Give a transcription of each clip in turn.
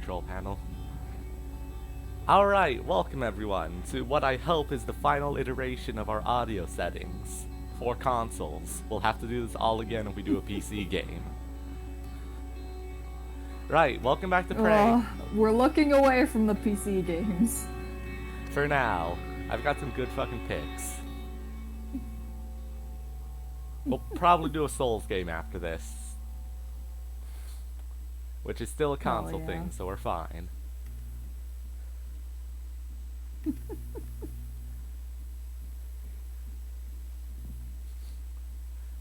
control panel. Alright, welcome everyone to what I hope is the final iteration of our audio settings for consoles. We'll have to do this all again if we do a PC game. Right, welcome back to Prey. We're looking away from the PC games. For now, I've got some good fucking picks. We'll probably do a Souls game after this. Which is still a console thing, so we're fine.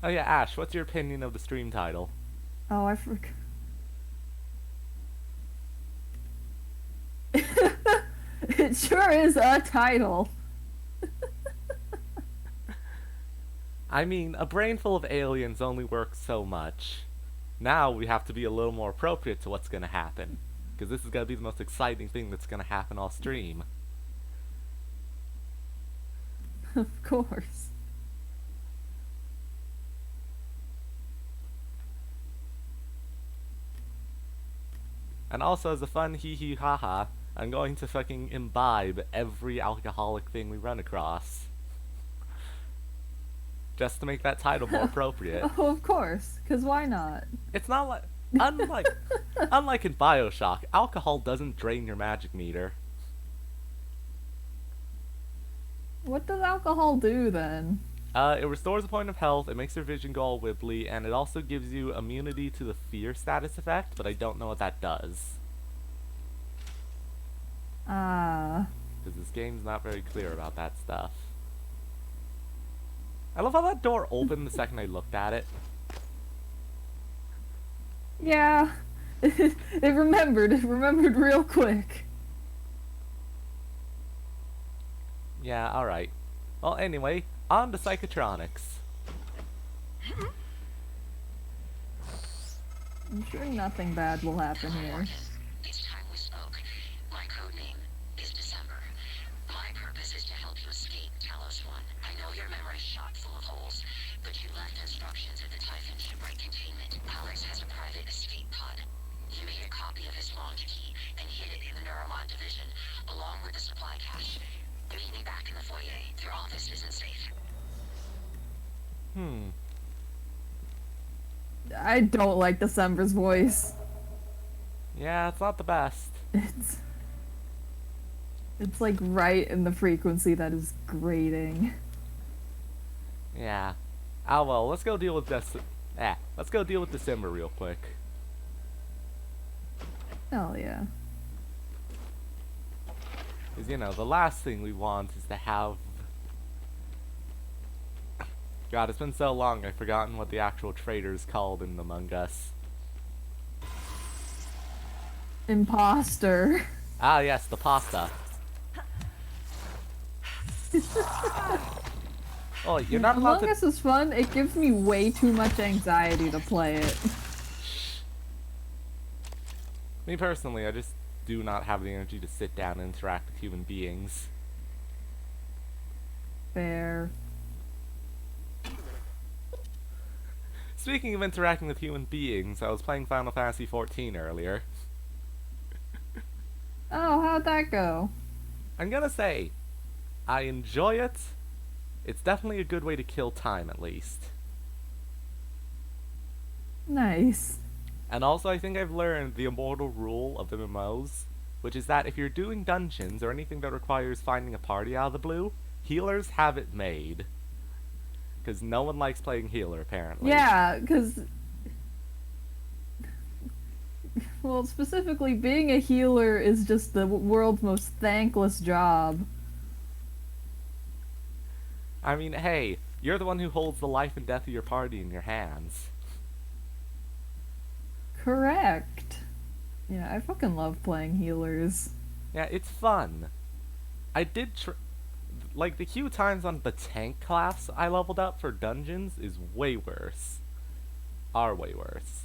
Oh yeah, Ash, what's your opinion of the stream title? Oh, I forgot. It sure is a title. I mean, a brain full of aliens only works so much. Now we have to be a little more appropriate to what's gonna happen. Because this is gonna be the most exciting thing that's gonna happen all stream. Of course. And also, as a fun hee-hee ha-ha, I'm going to fucking imbibe every alcoholic thing we run across. Just to make that title more appropriate. Oh, of course. Because why not? It's not like... Unlike in Bioshock, alcohol doesn't drain your magic meter. What does alcohol do, then? It restores a point of health, it makes your vision go all wibbly, and it also gives you immunity to the fear status effect, but I don't know what that does. Because this game's not very clear about that stuff. I love how that door opened the second I looked at it. Yeah. It remembered real quick. Yeah, alright. Well, anyway, on to Psychotronics. I'm sure nothing bad will happen here. Each time we spoke, my code name is December. My purpose is to help you escape Talos 1. I know your memory's shot full of holes, but you left instructions at the Typhon shipwreck containment. Alex has a private escape pod. You made a copy of his launch key and hid it in the Neuromod division, along with the supply cache. Meet me back in the foyer. Your office isn't safe. I don't like December's voice. Yeah, it's not the best. It's like right in the frequency that is grating. Yeah. Ah well, let's go deal with let's go deal with December real quick. Hell yeah. Because, you know, the last thing we want is to have... God, it's been so long, I've forgotten what the actual traitor's called in Among Us. Imposter. Ah, yes, the pasta. Oh, you're not allowed to... Among Us is fun, it gives me way too much anxiety to play it. Me personally, I just do not have the energy to sit down and interact with human beings. Fair. Speaking of interacting with human beings, I was playing Final Fantasy XIV earlier. Oh, how'd that go? I'm gonna say, I enjoy it. It's definitely a good way to kill time, at least. Nice. And also, I think I've learned the immortal rule of MMOs, which is that if you're doing dungeons or anything that requires finding a party out of the blue, healers have it made. Because no one likes playing healer, apparently. Yeah, because... Well, specifically, being a healer is just the world's most thankless job. I mean, hey, you're the one who holds the life and death of your party in your hands. Correct. Yeah, I fucking love playing healers. Yeah, it's fun. I did like, the few times on the tank class I leveled up for dungeons is way worse. Are way worse.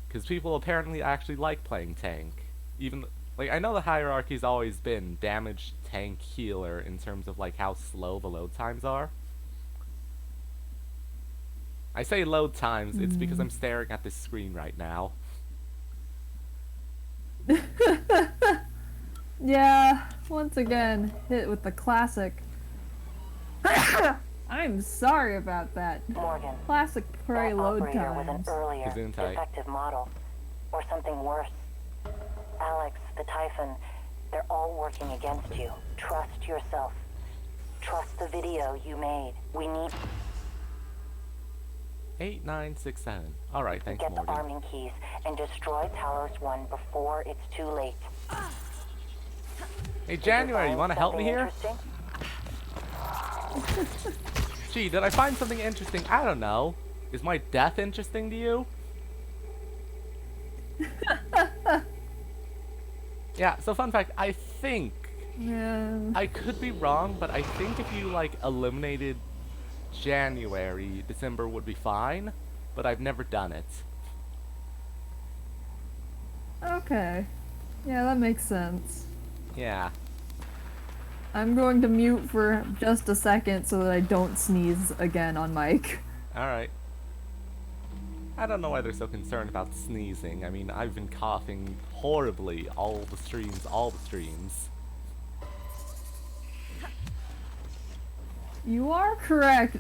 Because people apparently actually like playing tank. Even, like, I know the hierarchy's always been damage, tank, healer in terms of, like, how slow the load times are. I say load times, it's because I'm staring at this screen right now. Yeah, once again, hit with the classic. I'm sorry about that. Morgan, Classic prey that load operator was an times. earlier Gesundheit. defective model. Or something worse. Alex, the Typhon, they're all working against you. Trust yourself. Trust the video you made. We need 8, 9, 6, 7. Alright, to thanks, get the Morgan. arming keys and destroy Talos 1 before it's too late. Hey, January, you want to help me here? Interesting? Gee, did I find something interesting? I don't know. Is my death interesting to you? Yeah, so fun fact, I think, Yeah. I could be wrong, but I think if you, like, eliminated January, December would be fine, but I've never done it. Okay. Yeah, that makes sense. Yeah. I'm going to mute for just a second so that I don't sneeze again on mic. Alright. I don't know why they're so concerned about sneezing. I mean, I've been coughing horribly all the streams. You are correct.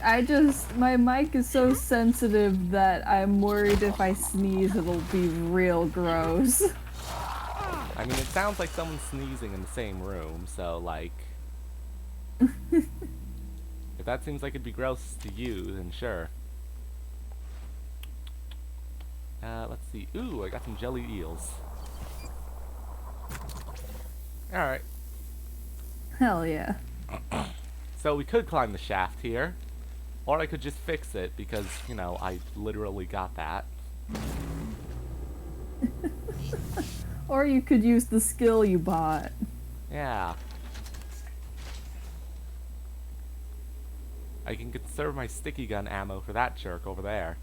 My mic is so sensitive that I'm worried if I sneeze it'll be real gross. I mean, it sounds like someone's sneezing in the same room, so, like... if that seems like it'd be gross to you, then sure. Let's see. Ooh, I got some jelly eels. Alright. Hell yeah. So we could climb the shaft here. Or I could just fix it, because, you know, I literally got that. Or you could use the skill you bought. Yeah. I can conserve my sticky gun ammo for that jerk over there.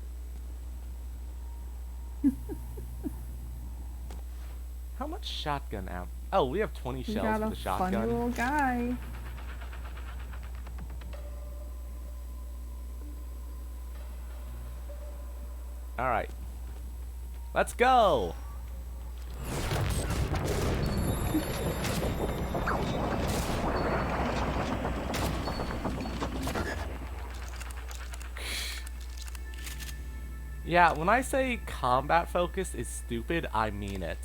How much shotgun ammo? Oh, we have 20 You shells got for a the fun shotgun. little guy. Alright. Let's go! Yeah, when I say combat focus is stupid, I mean it.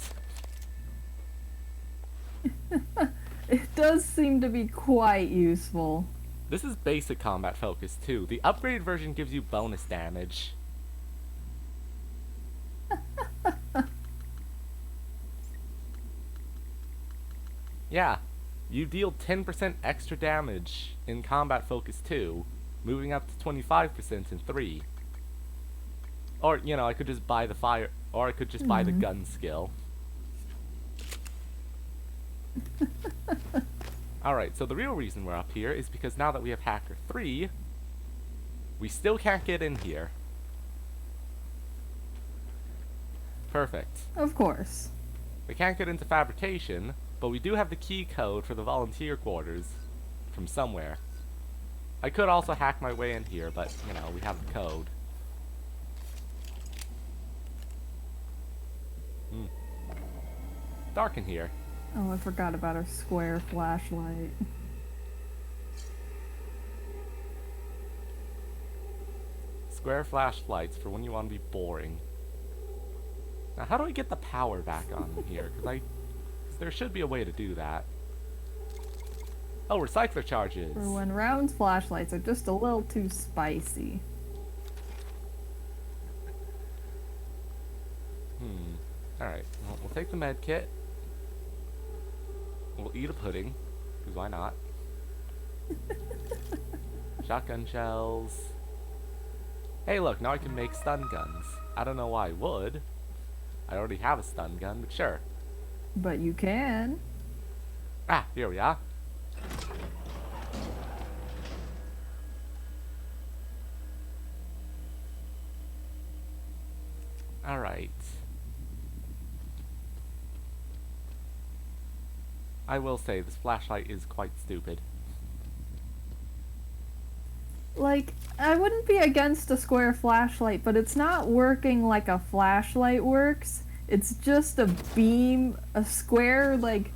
It does seem to be quite useful. This is basic combat focus too. The upgraded version gives you bonus damage. Yeah, you deal 10% extra damage in combat focus 2, moving up to 25% in 3. Or, you know, I could just buy the fire, or I could just buy the gun skill. Alright, so the real reason we're up here is because now that we have Hacker 3, we still can't get in here. Perfect. Of course. We can't get into fabrication, but we do have the key code for the volunteer quarters from somewhere. I could also hack my way in here, but, you know, we have the code. Dark in here. Oh, I forgot about our square flashlight. Square flashlights for when you want to be boring. Now, how do I get the power back on here? Because there should be a way to do that. Oh, recycler charges. For when round flashlights are just a little too spicy. Alright, well, we'll take the med kit. We'll eat a pudding, because why not? Shotgun shells. Hey, look, now I can make stun guns. I don't know why I would. I already have a stun gun, but sure. But you can. Ah, here we are. Alright. I will say, this flashlight is quite stupid. Like, I wouldn't be against a square flashlight, but it's not working like a flashlight works. It's just a beam, a square, like,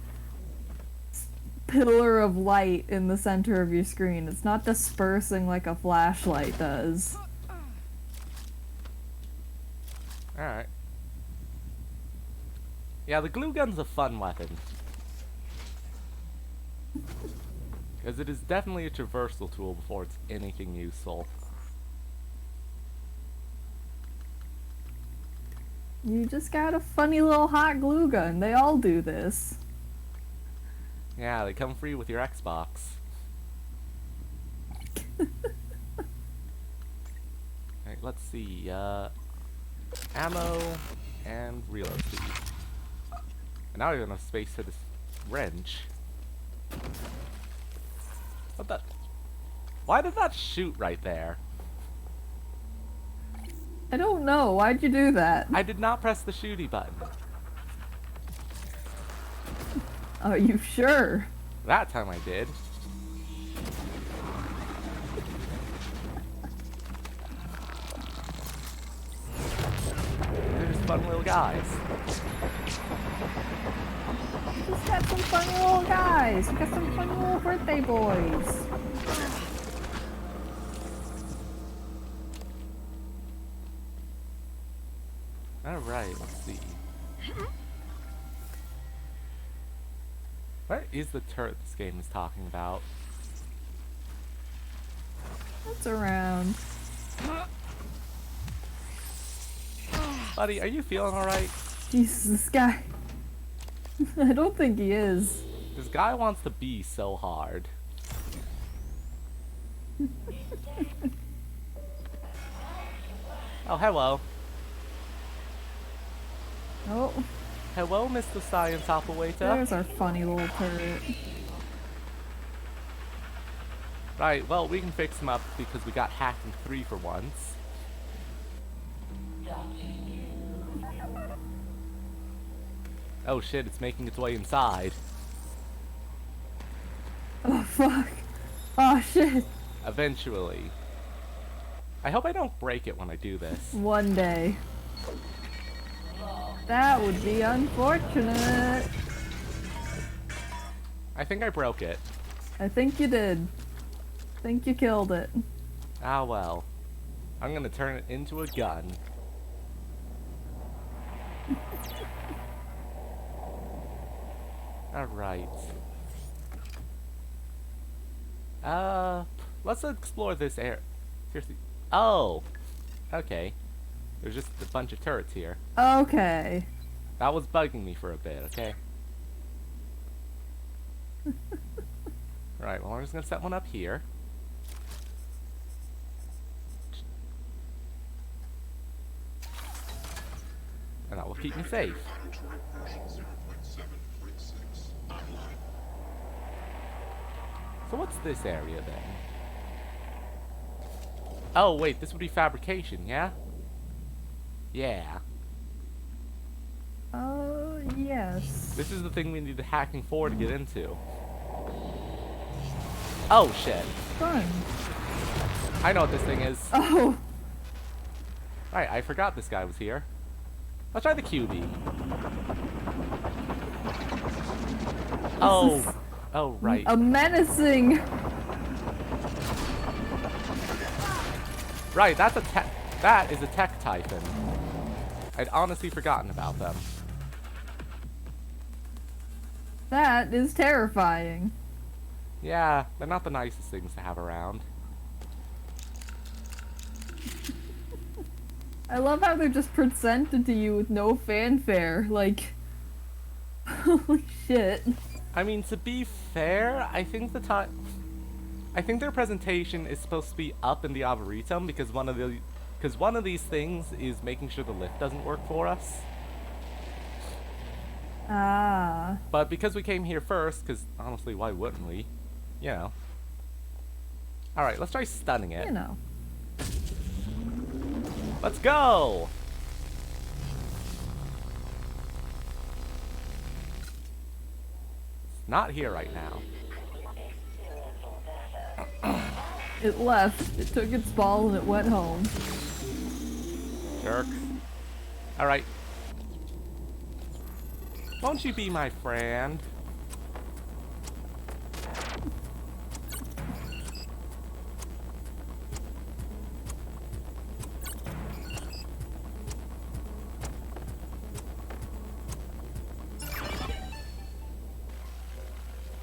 pillar of light in the center of your screen. It's not dispersing like a flashlight does. Alright. Yeah, the glue gun's a fun weapon. Because it is definitely a traversal tool before it's anything useful. You just got a funny little hot glue gun. They all do this. Yeah, they come free with your Xbox. Alright, let's see. Ammo and reload speed. And now we have enough space for this wrench. What the? Why did that shoot right there? I don't know. Why'd you do that? I did not press the shooty button. Are you sure? That time I did. They're just fun little guys. Just got some funny little guys. We got some funny little birthday boys. Alright, let's see. What is the turret this game is talking about? That's around. Buddy, are you feeling alright? Jesus, this guy. I don't think he is. This guy wants to be so hard. Oh, hello. Oh, Hello, Mr. Science Operator. there's our funny little turret. Right, well, we can fix him up because we got hacked in 3 for once. Oh shit, it's making its way inside. Oh, fuck. Oh, shit. Eventually. I hope I don't break it when I do this. One day. That would be unfortunate. I think I broke it. I think you did. I think you killed it. Ah well. I'm gonna turn it into a gun. Alright. Let's explore this area. Seriously. Oh! Okay. There's just a bunch of turrets here. Okay. That was bugging me for a bit, okay? Right, well, I'm just gonna set one up here. And that will keep me safe. So what's this area then? Oh wait, this would be fabrication, yeah? Yeah. Oh, yes. This is the thing we need the hacking for to get into. Oh shit. Fun. I know what this thing is. Oh, Right, I forgot this guy was here. Let's try the QB. Oh. is Oh, right. a menacing. Right, that's a tech. That is a tech Typhon. I'd honestly forgotten about them. That is terrifying. Yeah, they're not the nicest things to have around. I love how they're just presented to you with no fanfare. Like, holy shit. I mean, to be fair, I think their presentation is supposed to be up in the Arboretum because one of these things is making sure the lift doesn't work for us. Ah. But because we came here first, because honestly, why wouldn't we? You know. Alright, let's try stunning it. You know. Let's go! It's not here right now. It left. It took its ball and it went home. Jerk. Alright. Won't you be my friend?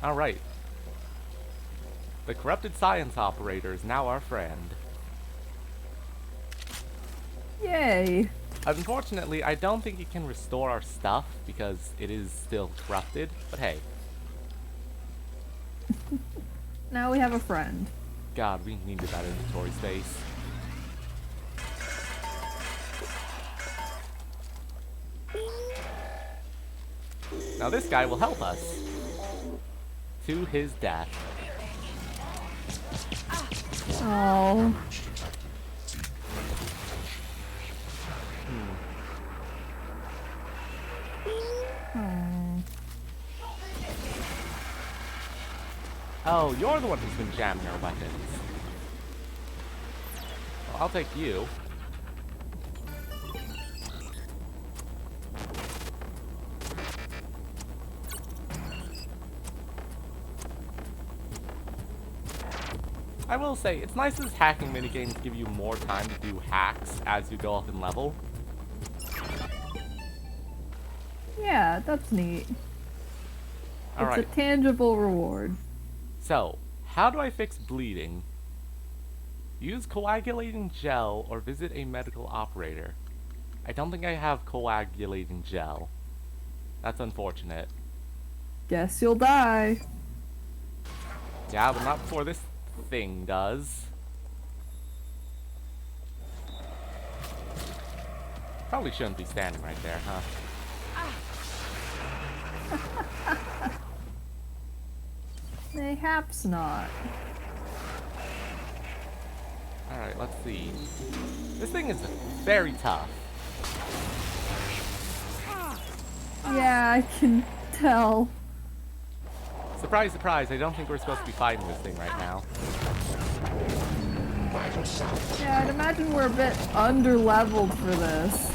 Alright. The corrupted science operator is now our friend. Yay. Unfortunately, I don't think it can restore our stuff because it is still corrupted, but hey. Now we have a friend. God, we needed that inventory space. Now this guy will help us. To his death. Oh. Oh. Oh, you're the one who's been jamming our weapons. Well, I'll take you. I will say, it's nice as hacking minigames give you more time to do hacks as you go up in level. Yeah, that's neat. Alright, It's a tangible reward. so, how do I fix bleeding? Use coagulating gel or visit a medical operator. I don't think I have coagulating gel. That's unfortunate. Guess you'll die. Yeah, but not before this thing does. Probably shouldn't be standing right there, huh? Mayhaps not. Alright, let's see. This thing is very tough. Yeah, I can tell. Surprise, surprise, I don't think we're supposed to be fighting this thing right now. Yeah, I'd imagine we're a bit under-leveled for this.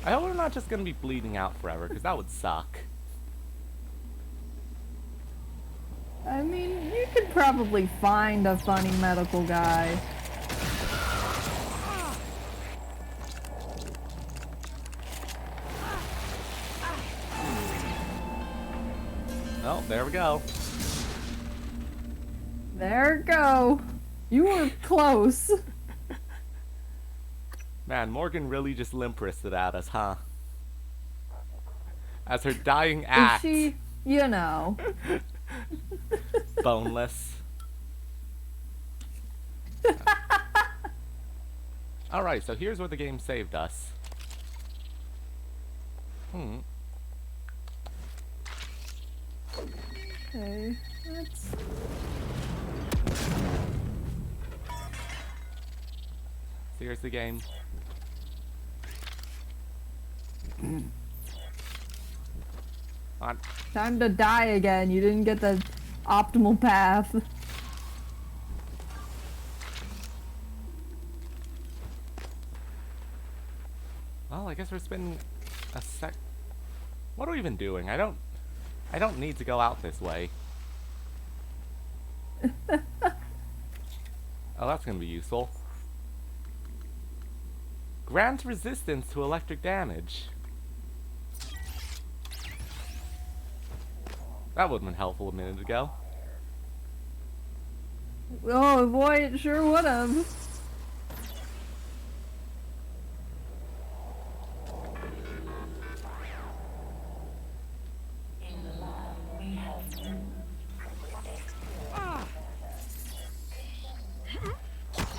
I hope we're not just gonna be bleeding out forever, because that would suck. I mean, you could probably find a funny medical guy. Oh, there we go. There it go. You were close. Man, Morgan really just limp-wristed at us, huh? As her dying Is axe, she, you know. boneless. Alright, so here's where the game saved us. Okay, let's... So here's the game. On. Time to die again. You didn't get the optimal path. Well, I guess we're spending a sec. What are we even doing? I don't need to go out this way. Oh, that's gonna be useful. Grant resistance to electric damage. That would have been helpful a minute ago. Oh boy, it sure would have.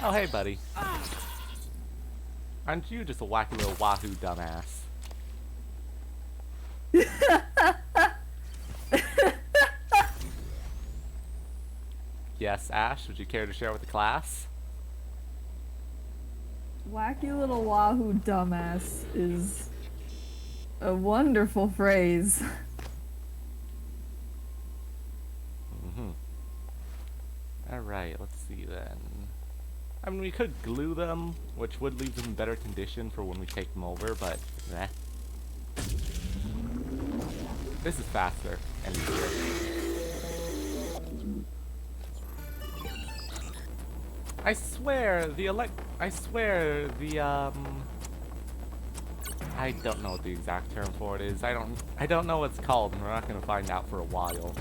Oh, hey, buddy. Aren't you just a wacky little wahoo dumbass? Yes, Ash, would you care to share with the class? Wacky little wahoo dumbass is a wonderful phrase. Alright, let's see then. I mean, we could glue them, which would leave them in better condition for when we take them over, but meh. This is faster and easier. I swear the I don't know what the exact term for it is. I don't know what it's called, and we're not gonna find out for a while.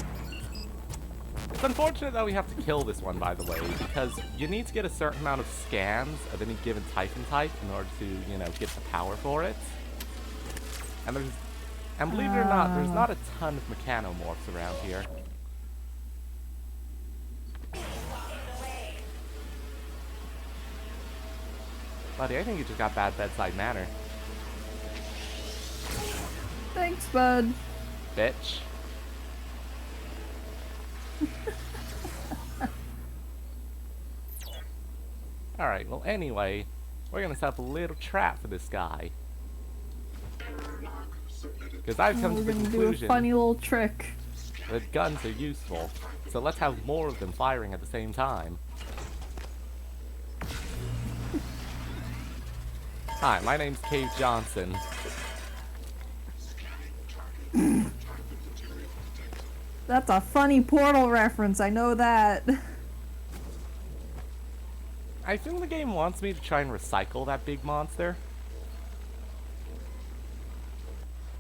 It's unfortunate that we have to kill this one, by the way, because you need to get a certain amount of scans of any given Typhon type in order to, you know, get the power for it. And believe it or not, there's not a ton of mechanomorphs around here. Buddy, I think you just got bad bedside manner. Thanks, bud. Bitch. Alright, well anyway, we're gonna set up a little trap for this guy. Because I've come to the We're gonna do a conclusion funny little trick. that guns are useful. So let's have more of them firing at the same time. Hi, my name's Cave Johnson. That's a funny Portal reference, I know that. I assume the game wants me to try and recycle that big monster,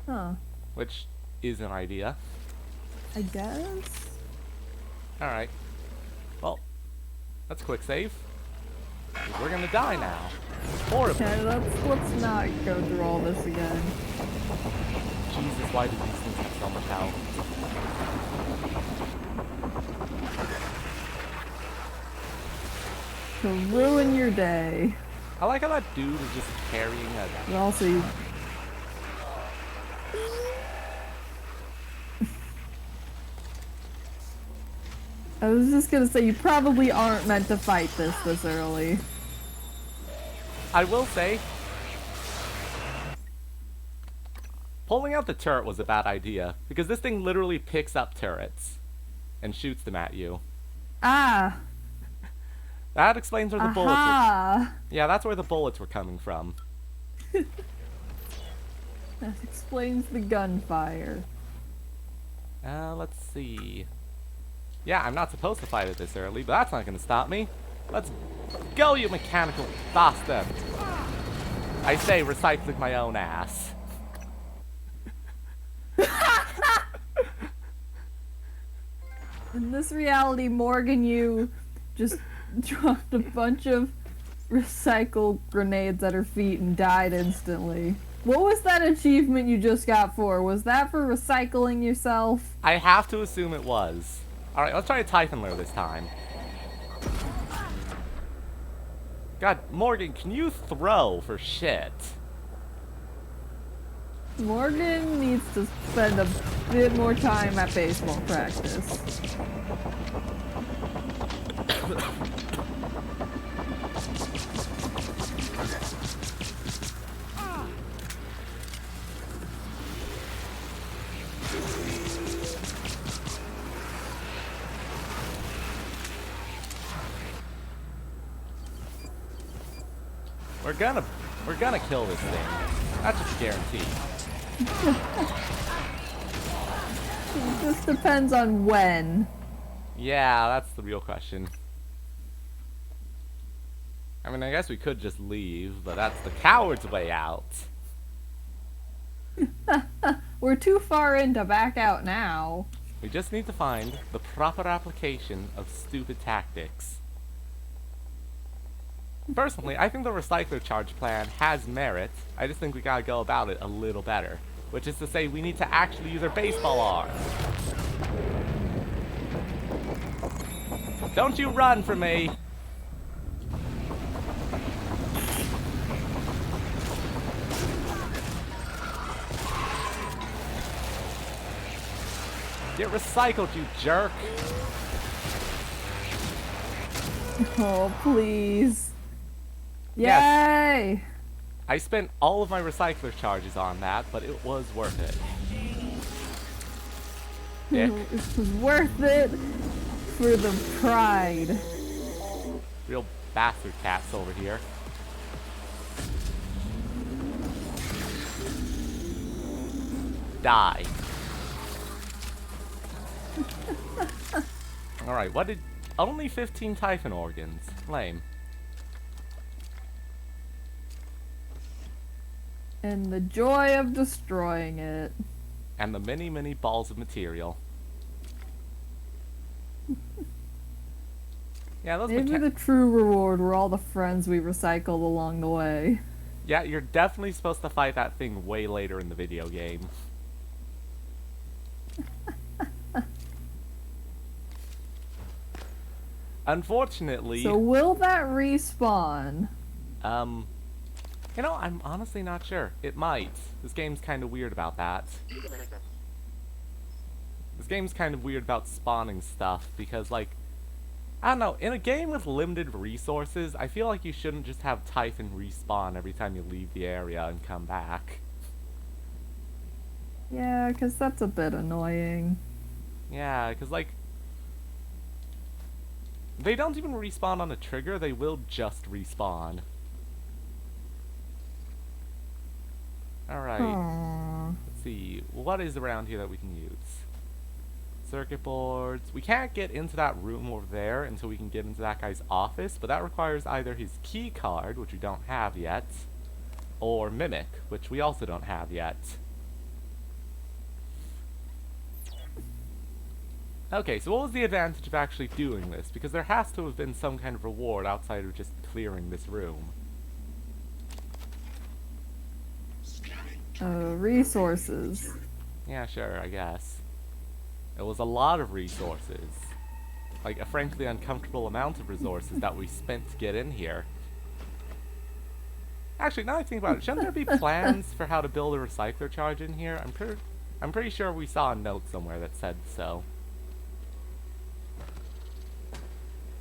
Huh. which is an idea. I guess? Alright. Well, let's quick save. 'Cause we're gonna die now. Horribly. Okay, let's not go through all this again. Jesus, why do these things have so much health? To ruin your day. I like how that dude is just carrying a... But also, you... I was just gonna say, you probably aren't meant to fight this early. I will say, pulling out the turret was a bad idea, because this thing literally picks up turrets and shoots them at you. Ah! That explains where the bullets were... Aha! Yeah, that's where the bullets were coming from. That explains the gunfire. Let's see. Yeah, I'm not supposed to fight it this early, but that's not gonna stop me. Let's go, you mechanical bastard! I say, recycling my own ass. In this reality, Morgan, you just dropped a bunch of recycled grenades at her feet and died instantly. What was that achievement you just got for? Was that for recycling yourself? I have to assume it was. Alright, let's try a Typhon lure this time. God, Morgan, can you throw for shit? Morgan needs to spend a bit more time at baseball practice. We're gonna kill this thing. That's just a guarantee. It just depends on when. Yeah, that's the real question. I mean, I guess we could just leave, but that's the coward's way out. We're too far in to back out now. We just need to find the proper application of stupid tactics. Personally, I think the recycler charge plan has merit. I just think we gotta go about it a little better. Which is to say, we need to actually use our baseball arm. Don't you run from me! Get recycled, you jerk! Oh, please. Yes. Yay! I spent all of my recycler charges on that, but it was worth it. Dick. It was worth it for the pride. Real bastard cats over here. Die. Alright, what did... Only 15 Typhon organs. Lame. And the joy of destroying it. And the many, many balls of material. Yeah, those Maybe the true reward were all the friends we recycled along the way. Yeah, you're definitely supposed to fight that thing way later in the video game. Unfortunately, So will that respawn? you know, I'm honestly not sure. It might. This game's kind of weird about that. This game's kind of weird about spawning stuff because, like, I don't know, in a game with limited resources, I feel like you shouldn't just have Typhon respawn every time you leave the area and come back. Yeah, because that's a bit annoying. Yeah, because, like, they don't even respawn on a trigger, they will just respawn. Alright, Aww. let's see, what is around here that we can use? Circuit boards. We can't get into that room over there until we can get into that guy's office, but that requires either his key card, which we don't have yet, or Mimic, which we also don't have yet. Okay, so what was the advantage of actually doing this? Because there has to have been some kind of reward outside of just clearing this room. Resources. Yeah, sure, I guess. It was a lot of resources. Like, a frankly uncomfortable amount of resources that we spent to get in here. Actually, now I think about it, shouldn't there be plans for how to build a recycler charge in here? I'm pretty sure we saw a note somewhere that said so.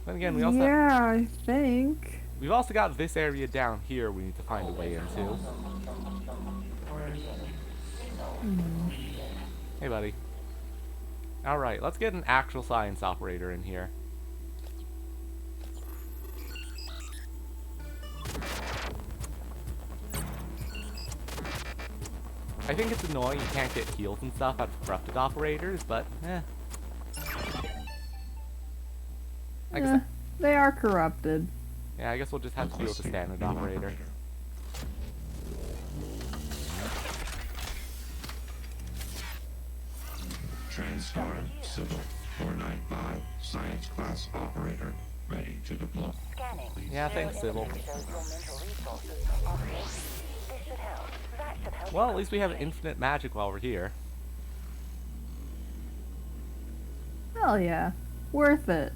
Then again, we also Yeah, I think. we've also got this area down here we need to find a way into. Hey, buddy. Alright, let's get an actual science operator in here. I think it's annoying you can't get heals and stuff out of corrupted operators, but eh. I guess They are corrupted. yeah, I guess we'll just have to deal with the standard operator. TranStar Civil 495 Science Class Operator ready to deploy. Scanning. Yeah, thanks, Sybil. Shows your mental resources are operating. This should help. That should help. Well, at least we have infinite magic while we're here. Hell yeah. Worth it.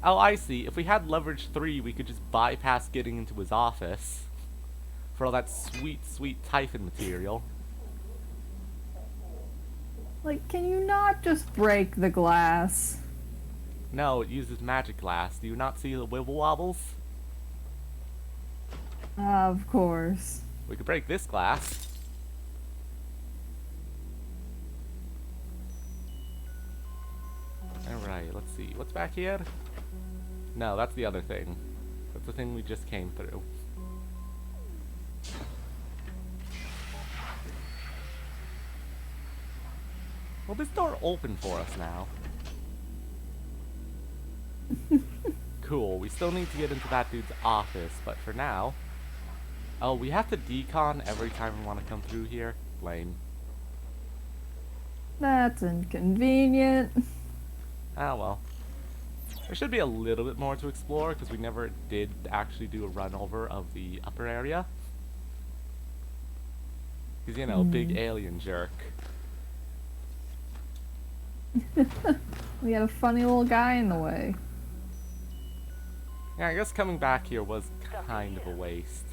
Oh, I see. If we had leverage 3, we could just bypass getting into his office. For all that sweet, sweet Typhon material. Like, can you not just break the glass? No, it uses magic glass. Do you not see the wibble wobbles? Of course. We could break this glass. Alright, let's see. What's back here? No, that's the other thing. That's the thing we just came through. Will this door open for us now? Cool, we still need to get into that dude's office, but for now... Oh, we have to decon every time we want to come through here? Lame. That's inconvenient. Ah, well. There should be a little bit more to explore, because we never did actually do a run over of the upper area. Because, you know, big alien jerk. We had a funny little guy in the way. Yeah, I guess coming back here was kind of a waste.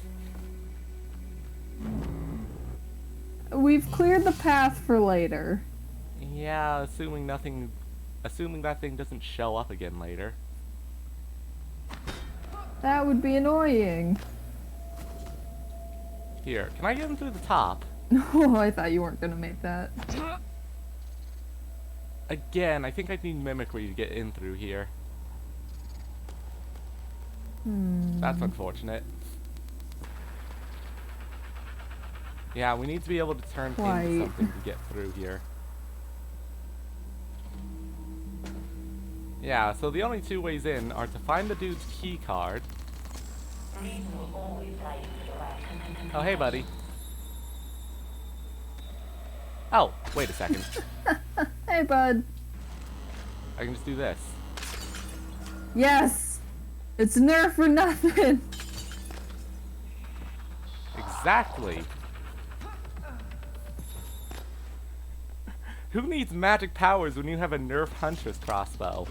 We've cleared the path for later. Yeah, assuming that thing doesn't show up again later. That would be annoying. Here, can I get him through the top? Oh, I thought you weren't gonna make that. Again, I think I need mimicry to get in through here. That's unfortunate. Yeah, we need to be able to turn into Quite. something to get through here. Yeah, so the only two ways in are to find the dude's key card. Oh, hey, buddy. Oh, wait a second. Hey, bud. I can just do this. Yes! It's Nerf for nothing! Exactly. Who needs magic powers when you have a Nerf Huntress crossbow?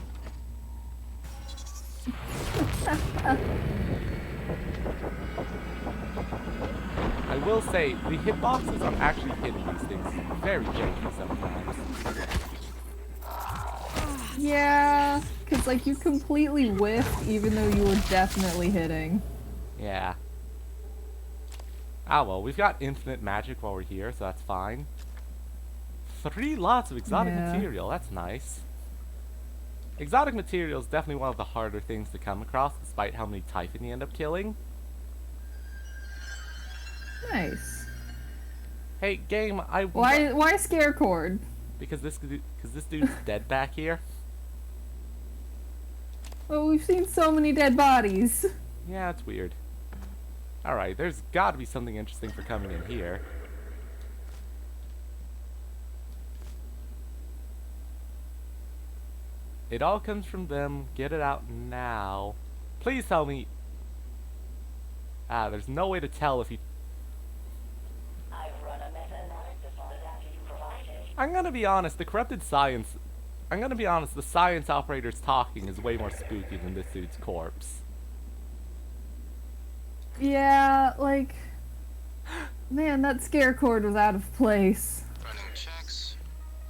I will say, the hitboxes on actually hitting these things is very janky sometimes. Yeah, because, like, you completely whiffed even though you were definitely hitting. Yeah. Ah well, we've got infinite magic while we're here, so that's fine. 3 lots of exotic Yeah. material, that's nice. Exotic material is definitely one of the harder things to come across, despite how many Typhon you end up killing. Nice. Hey, game, I Why scare cord? because this dude's dead back here. Well, we've seen so many dead bodies. Yeah, it's weird. Alright, there's gotta be something interesting for coming in here. It all comes from them. Get it out now. Please tell me. Ah, there's no way to tell if you. I'm gonna be honest, the corrupted science. I'm gonna be honest, the science operator's talking is way more spooky than this dude's corpse. Yeah, like... Man, that scare cord was out of place. Running checks.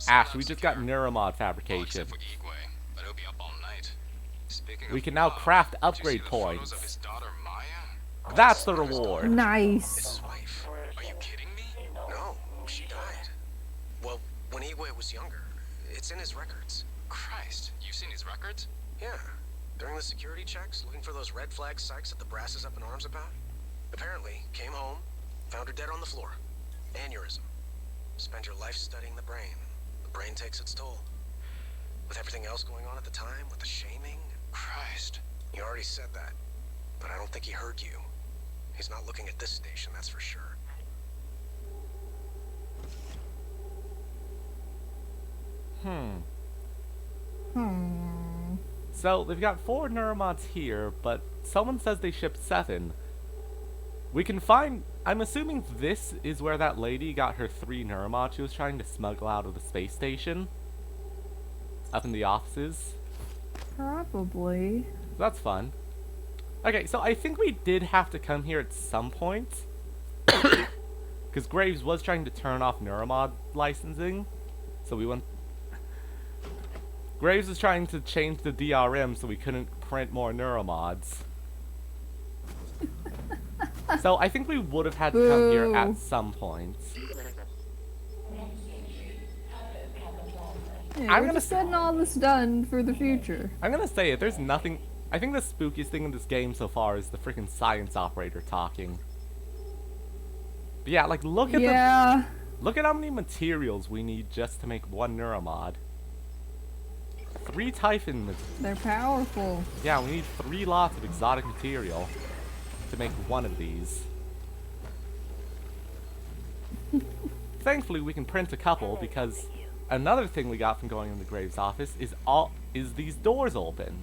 Ash, we just got neuromod fabrication. Except for Igwe, but he'll be up all night. Speaking We of can now love, craft did you upgrade see the photos points. of his daughter Maya? That's the reward. Nice. His wife. Are you kidding me? No, she died. Well, when Igwe was younger. It's in his records. Christ, you've seen his records? Yeah. During the security checks, looking for those red flag psychs that the brass is up in arms about. Apparently, came home, found her dead on the floor. Aneurysm. Spend your life studying the brain. The brain takes its toll. With everything else going on at the time, with the shaming. Christ. You already said that. But I don't think he heard you. He's not looking at this station, that's for sure. So, they've got 4 neuromods here, but someone says they shipped 7. We can find... I'm assuming this is where that lady got her 3 neuromods she was trying to smuggle out of the space station. Up in the offices. Probably. So that's fun. Okay, so I think we did have to come here at some point. Because Graves was trying to turn off neuromod licensing. So we went... Graves was trying to change the DRM so we couldn't print more neuromods. So I think we would have had to come here at Boo. some point. Yeah, I'm we're gonna just getting all this done for the future. I'm gonna say it, there's nothing... I think the spookiest thing in this game so far is the freaking science operator talking. But yeah, like look at Yeah. look at how many materials we need just to make 1 neuromod. 3 Typhon... They're powerful. Yeah, we need 3 lots of exotic material to make 1 of these. Thankfully, we can print a couple because another thing we got from going in the Graves office is these doors open.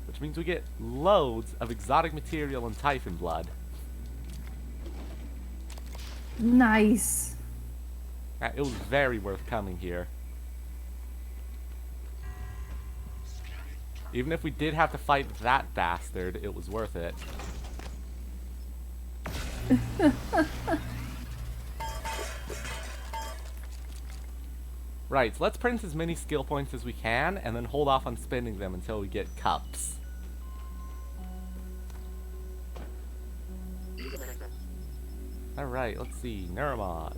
Which means we get loads of exotic material and Typhon blood. Nice. It was very worth coming here. Even if we did have to fight that bastard, it was worth it. Right, so let's print as many skill points as we can, and then hold off on spending them until we get cups. Alright, let's see. Neuromods.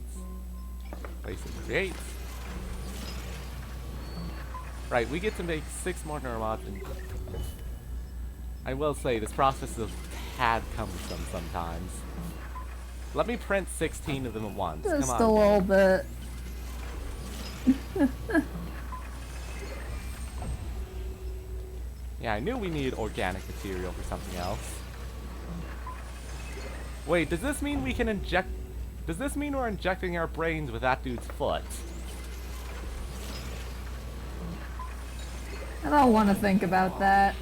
Place and create. Right, we get to make 6 more neuromods, and I will say this process is a tad cumbersome sometimes. Let me print 16 of them at once. Just Come a on. little bit. Yeah, I knew we needed organic material for something else. Wait, does this mean we can inject... Does this mean we're injecting our brains with that dude's foot? I don't want to think about that.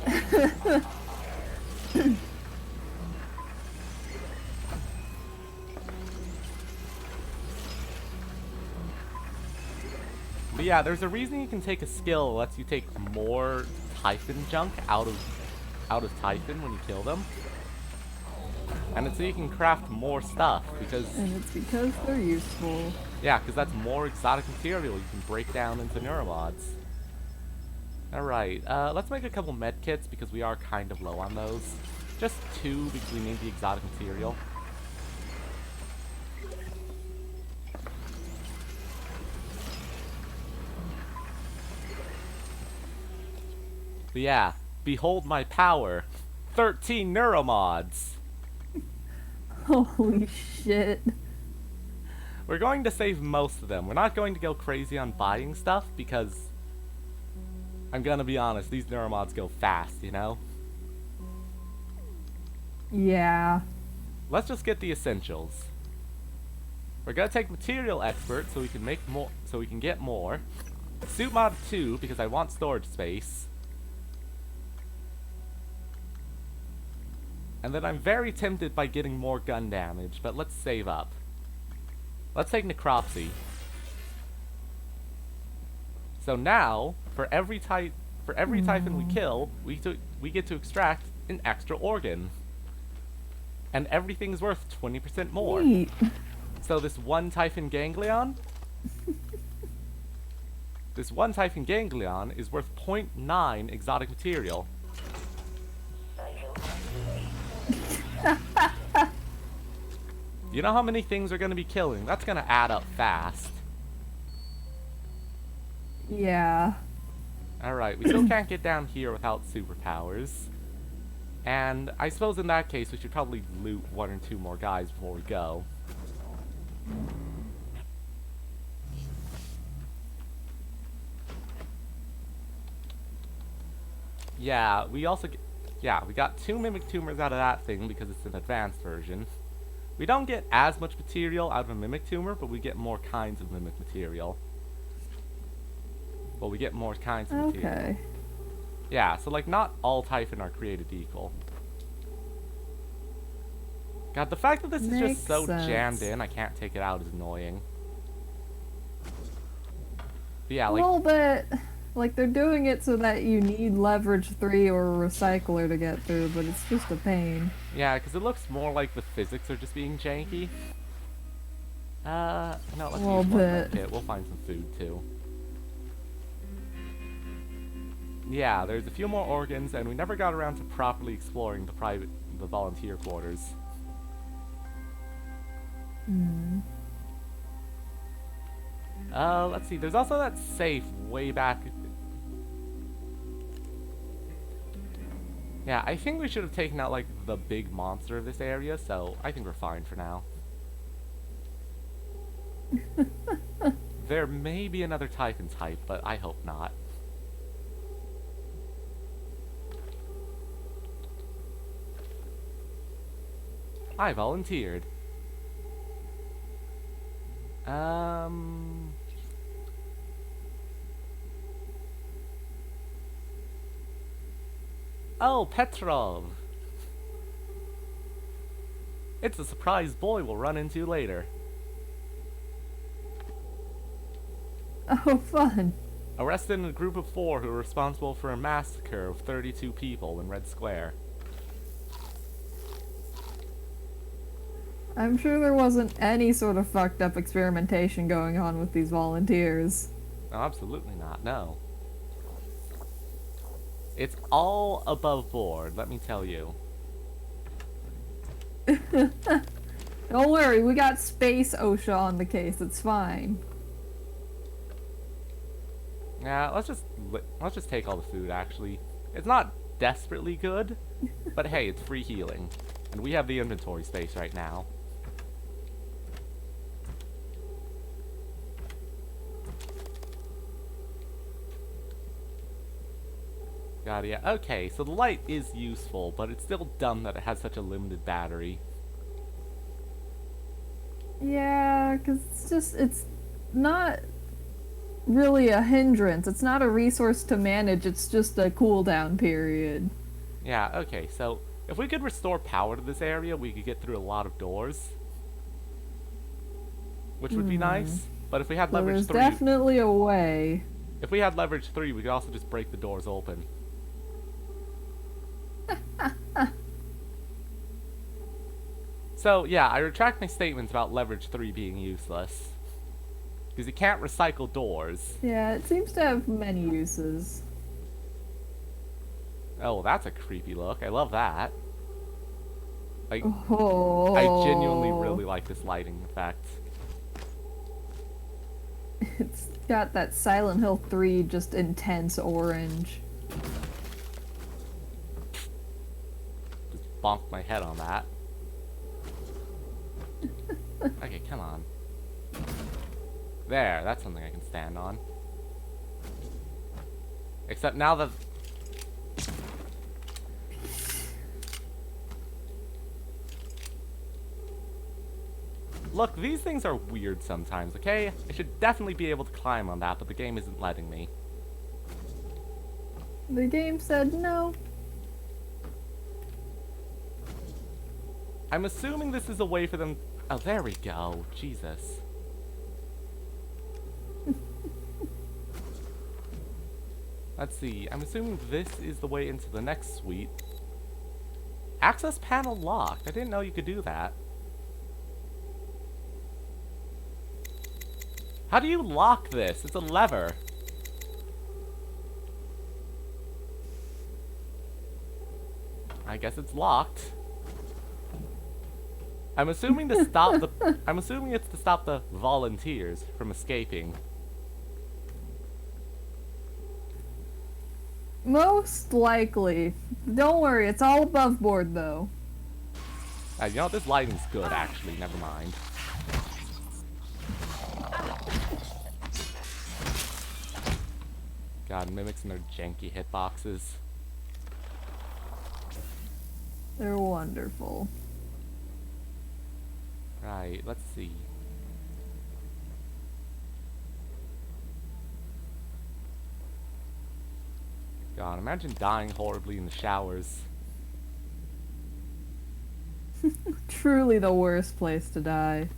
But yeah, there's a reason you can take a skill that lets you take more Typhon junk out of Typhon when you kill them. And it's so you can craft more stuff, because... And it's because they're useful. Yeah, because that's more exotic material you can break down into neuromods. Alright, let's make a couple med kits, because we are kind of low on those. Just 2, because we need the exotic material. But yeah, behold my power. 13 neuromods! Holy shit. We're going to save most of them. We're not going to go crazy on buying stuff, because... I'm gonna be honest, these neuromods go fast, you know? Yeah. Let's just get the essentials. We're gonna take material expert so we can make more, so we can get more. Suit mod 2 because I want storage space. And then I'm very tempted by getting more gun damage, but let's save up. Let's take necropsy. So now, for every Typhon we kill, we get to extract an extra organ. And everything's worth 20% more. Neat. So this one Typhon ganglion, is worth 0.9 exotic material. You know how many things we're going to be killing? That's going to add up fast. Yeah. Alright, we still can't get down here without superpowers. And I suppose in that case we should probably loot 1 or 2 more guys before we go. Yeah, we also get... Yeah, we got 2 Mimic Tumors out of that thing because it's an advanced version. We don't get as much material out of a Mimic Tumor, but we get more kinds of Mimic material. Well, we get more kinds of material. Okay. Yeah, so like not all Typhon are created equal. God, the fact that this is Makes just so sense. jammed in, I can't take it out is annoying. But yeah, A like, little bit. Like, they're doing it so that you need leverage 3 or a recycler to get through, but it's just a pain. yeah, because it looks more like the physics are just being janky. No, let's A little use one med bit. kit. We'll find some food too. Yeah, there's a few more organs, and we never got around to properly exploring the volunteer quarters. Hmm. Let's see, there's also that safe way back. Yeah, I think we should have taken out, like, the big monster of this area, so I think we're fine for now. There may be another Typhon type, but I hope not. I volunteered. Oh, Petrov! It's a surprise boy we'll run into later. Oh, fun. Arrested in a group of 4 who were responsible for a massacre of 32 people in Red Square. I'm sure there wasn't any sort of fucked up experimentation going on with these volunteers. No, absolutely not, no. It's all above board, let me tell you. Don't worry, we got Space OSHA on the case. It's fine. Yeah, let's just take all the food. Actually, it's not desperately good, but hey, it's free healing, and we have the inventory space right now. Got it. Yeah. Okay, so the light is useful, but it's still dumb that it has such a limited battery. Yeah, because it's not really a hindrance. It's not a resource to manage, it's just a cooldown period. Yeah, okay, so if we could restore power to this area, we could get through a lot of doors. Which would be nice, but if we had So leverage there's 3... definitely a way. If we had leverage 3, we could also just break the doors open. So, yeah, I retract my statements about leverage 3 being useless. Because you can't recycle doors. Yeah, it seems to have many uses. Oh, that's a creepy look. I love that. Like, Oh. I genuinely really like this lighting effect. It's got that Silent Hill 3 just intense orange. Just bonked my head on that. Okay, come on. There, that's something I can stand on. Except now that... Look, these things are weird sometimes, okay? I should definitely be able to climb on that, but the game isn't letting me. The game said no. I'm assuming this is a way for them... Oh, there we go. Jesus. Let's see. I'm assuming this is the way into the next suite. Access panel locked. I didn't know you could do that. How do you lock this? It's a lever. I guess it's locked. I'm assuming to stop the... I'm assuming it's to stop the volunteers from escaping. Most likely. Don't worry, it's all above board though. You know what? This lighting's good, actually. Never mind. God, mimics and their janky hitboxes. They're wonderful. Right, let's see. God, imagine dying horribly in the showers. Truly the worst place to die.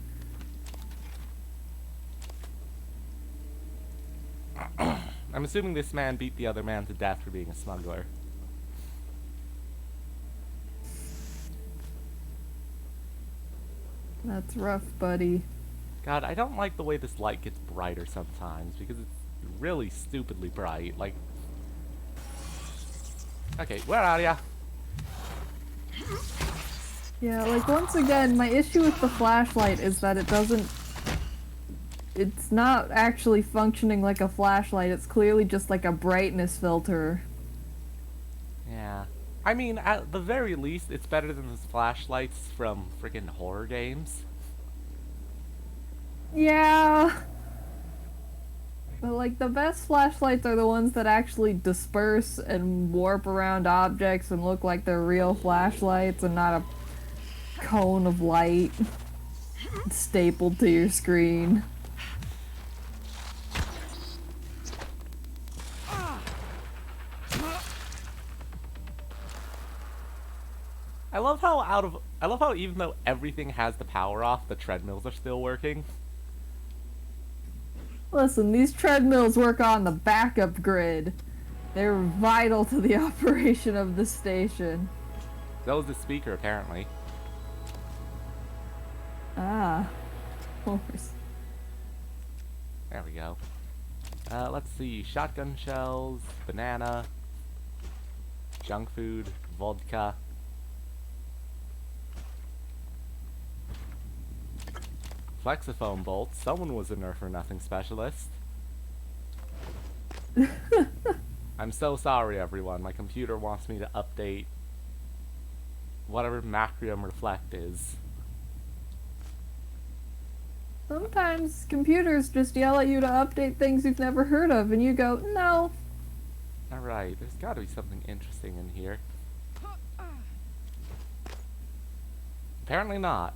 I'm assuming this man beat the other man to death for being a smuggler. That's rough, buddy. God, I don't like the way this light gets brighter sometimes, because it's really stupidly bright. Like... Okay, where are ya? Yeah, like once again, my issue with the flashlight is that it doesn't... It's not actually functioning like a flashlight, it's clearly just like a brightness filter. Yeah. I mean, at the very least, it's better than those flashlights from freaking horror games. Yeah. But like the best flashlights are the ones that actually disperse and warp around objects and look like they're real flashlights and not a cone of light stapled to your screen. I love how even though everything has the power off, the treadmills are still working. Listen, these treadmills work on the backup grid. They're vital to the operation of the station. That was the speaker, apparently. Ah, of course. There we go. Let's see. Shotgun shells, banana, junk food, vodka. Flexifoam bolt. Someone was a Nerf or Nothing specialist. I'm so sorry, everyone. My computer wants me to update whatever Macrium Reflect is. Sometimes computers just yell at you to update things you've never heard of, and you go, no. Alright, there's gotta be something interesting in here. Apparently not.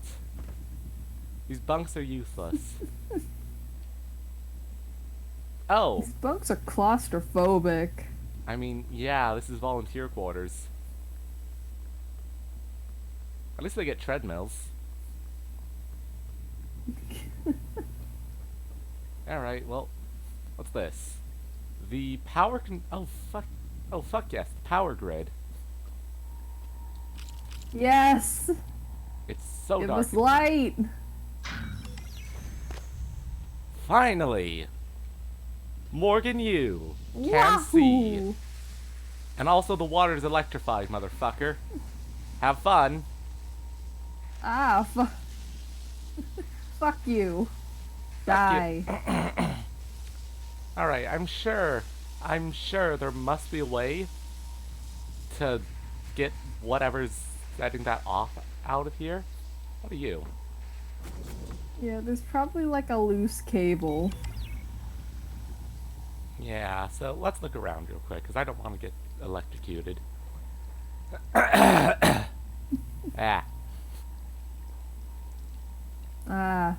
These bunks are useless. Oh, These bunks are claustrophobic. I mean, yeah, this is volunteer quarters. At least they get treadmills. Alright, well, what's this? The power oh fuck yes, the power grid. Yes! It's so Give dark. us light! Finally! Morgan, you can see. Wahoo! And also the water's electrified, motherfucker. Have fun. Ah, fuck you. Die. Alright, I'm sure there must be a way to get whatever's setting that off out of here. What are you? Yeah, there's probably like a loose cable. Yeah, so let's look around real quick, because I don't want to get electrocuted. Ah. Ah.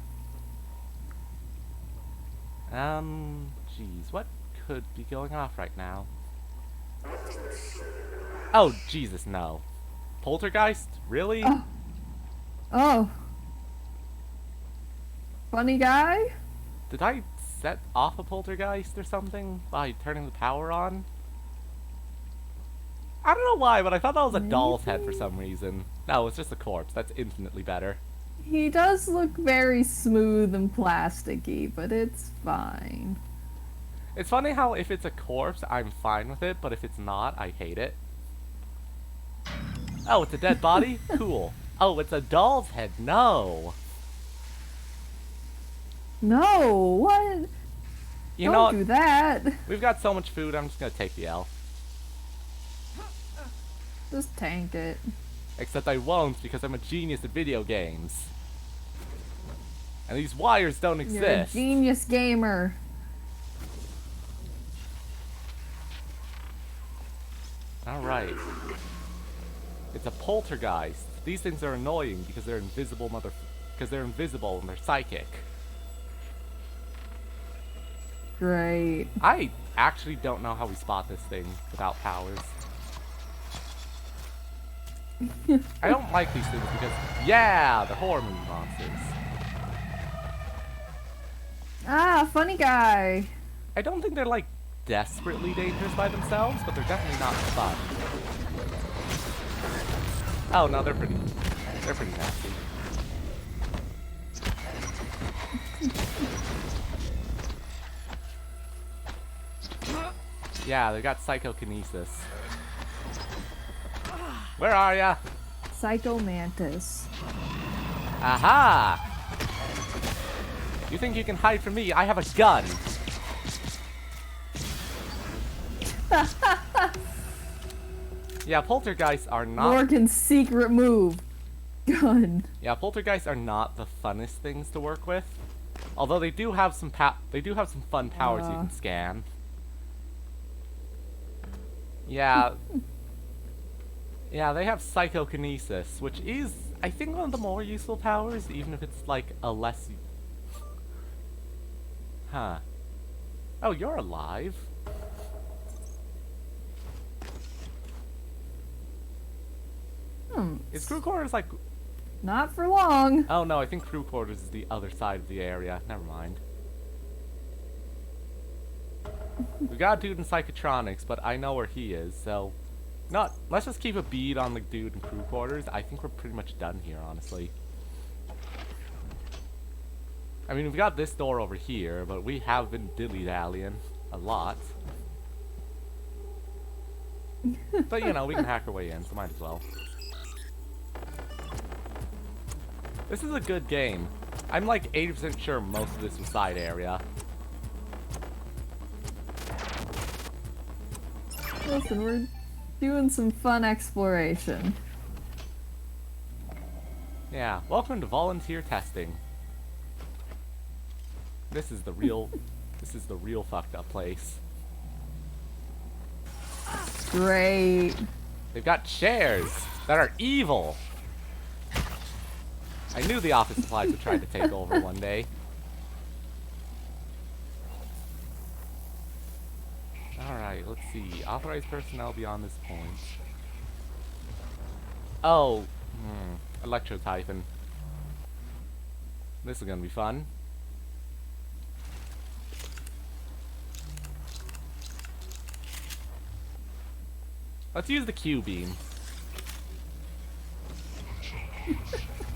Jeez, what could be going off right now? Oh, Jesus, no. Poltergeist? Really? Oh. Oh. Funny guy? Did I set off a poltergeist or something by turning the power on? I don't know why, but I thought that was a doll's head for some reason. No, it's just a corpse. That's infinitely better. He does look very smooth and plasticky, but it's fine. It's funny how if it's a corpse, I'm fine with it, but if it's not, I hate it. Oh, it's a dead body? Cool. Oh, it's a doll's head. No. No, what? You know Don't what? do that. We've got so much food, I'm just gonna take the L. Just tank it. Except I won't because I'm a genius at video games. And these wires don't You're a exist. genius gamer. Alright. It's a poltergeist. These things are annoying because they're invisible because they're invisible and they're psychic. Great. I actually don't know how we spot this thing without powers. I don't like these things because, yeah, they're horror movie monsters. Ah, funny guy. I don't think they're like desperately dangerous by themselves, but they're definitely not fun. Oh no, they're pretty nasty. Yeah, they got psychokinesis. Where are ya? Psycho Mantis. Aha! You think you can hide from me? I have a gun! Yeah, poltergeists are not. Morgan's secret move. Gun. Yeah, poltergeists are not the funnest things to work with. Although they do have some fun powers you can scan. Yeah. Yeah, they have psychokinesis, which is, I think, one of the more useful powers, even if it's like a less. Huh. Oh, you're alive. Is crew quarters like... Not for long. Oh no, I think crew quarters is the other side of the area. Never mind. We got a dude in psychotronics, but I know where he is, so... Let's just keep a bead on the dude in crew quarters. I think we're pretty much done here, honestly. I mean, we've got this door over here, but we have been dilly-dallying a lot. But, you know, we can hack our way in, so might as well. This is a good game. I'm like 80% sure most of this was side area. Listen, we're doing some fun exploration. Yeah, welcome to volunteer testing. This is the real fucked up place. Great. They've got chairs that are evil. I knew the office supplies would try to take over one day. Alright, let's see. Authorized personnel beyond this point. Oh, Electrotyphon. This is gonna be fun. Let's use the Q-beam.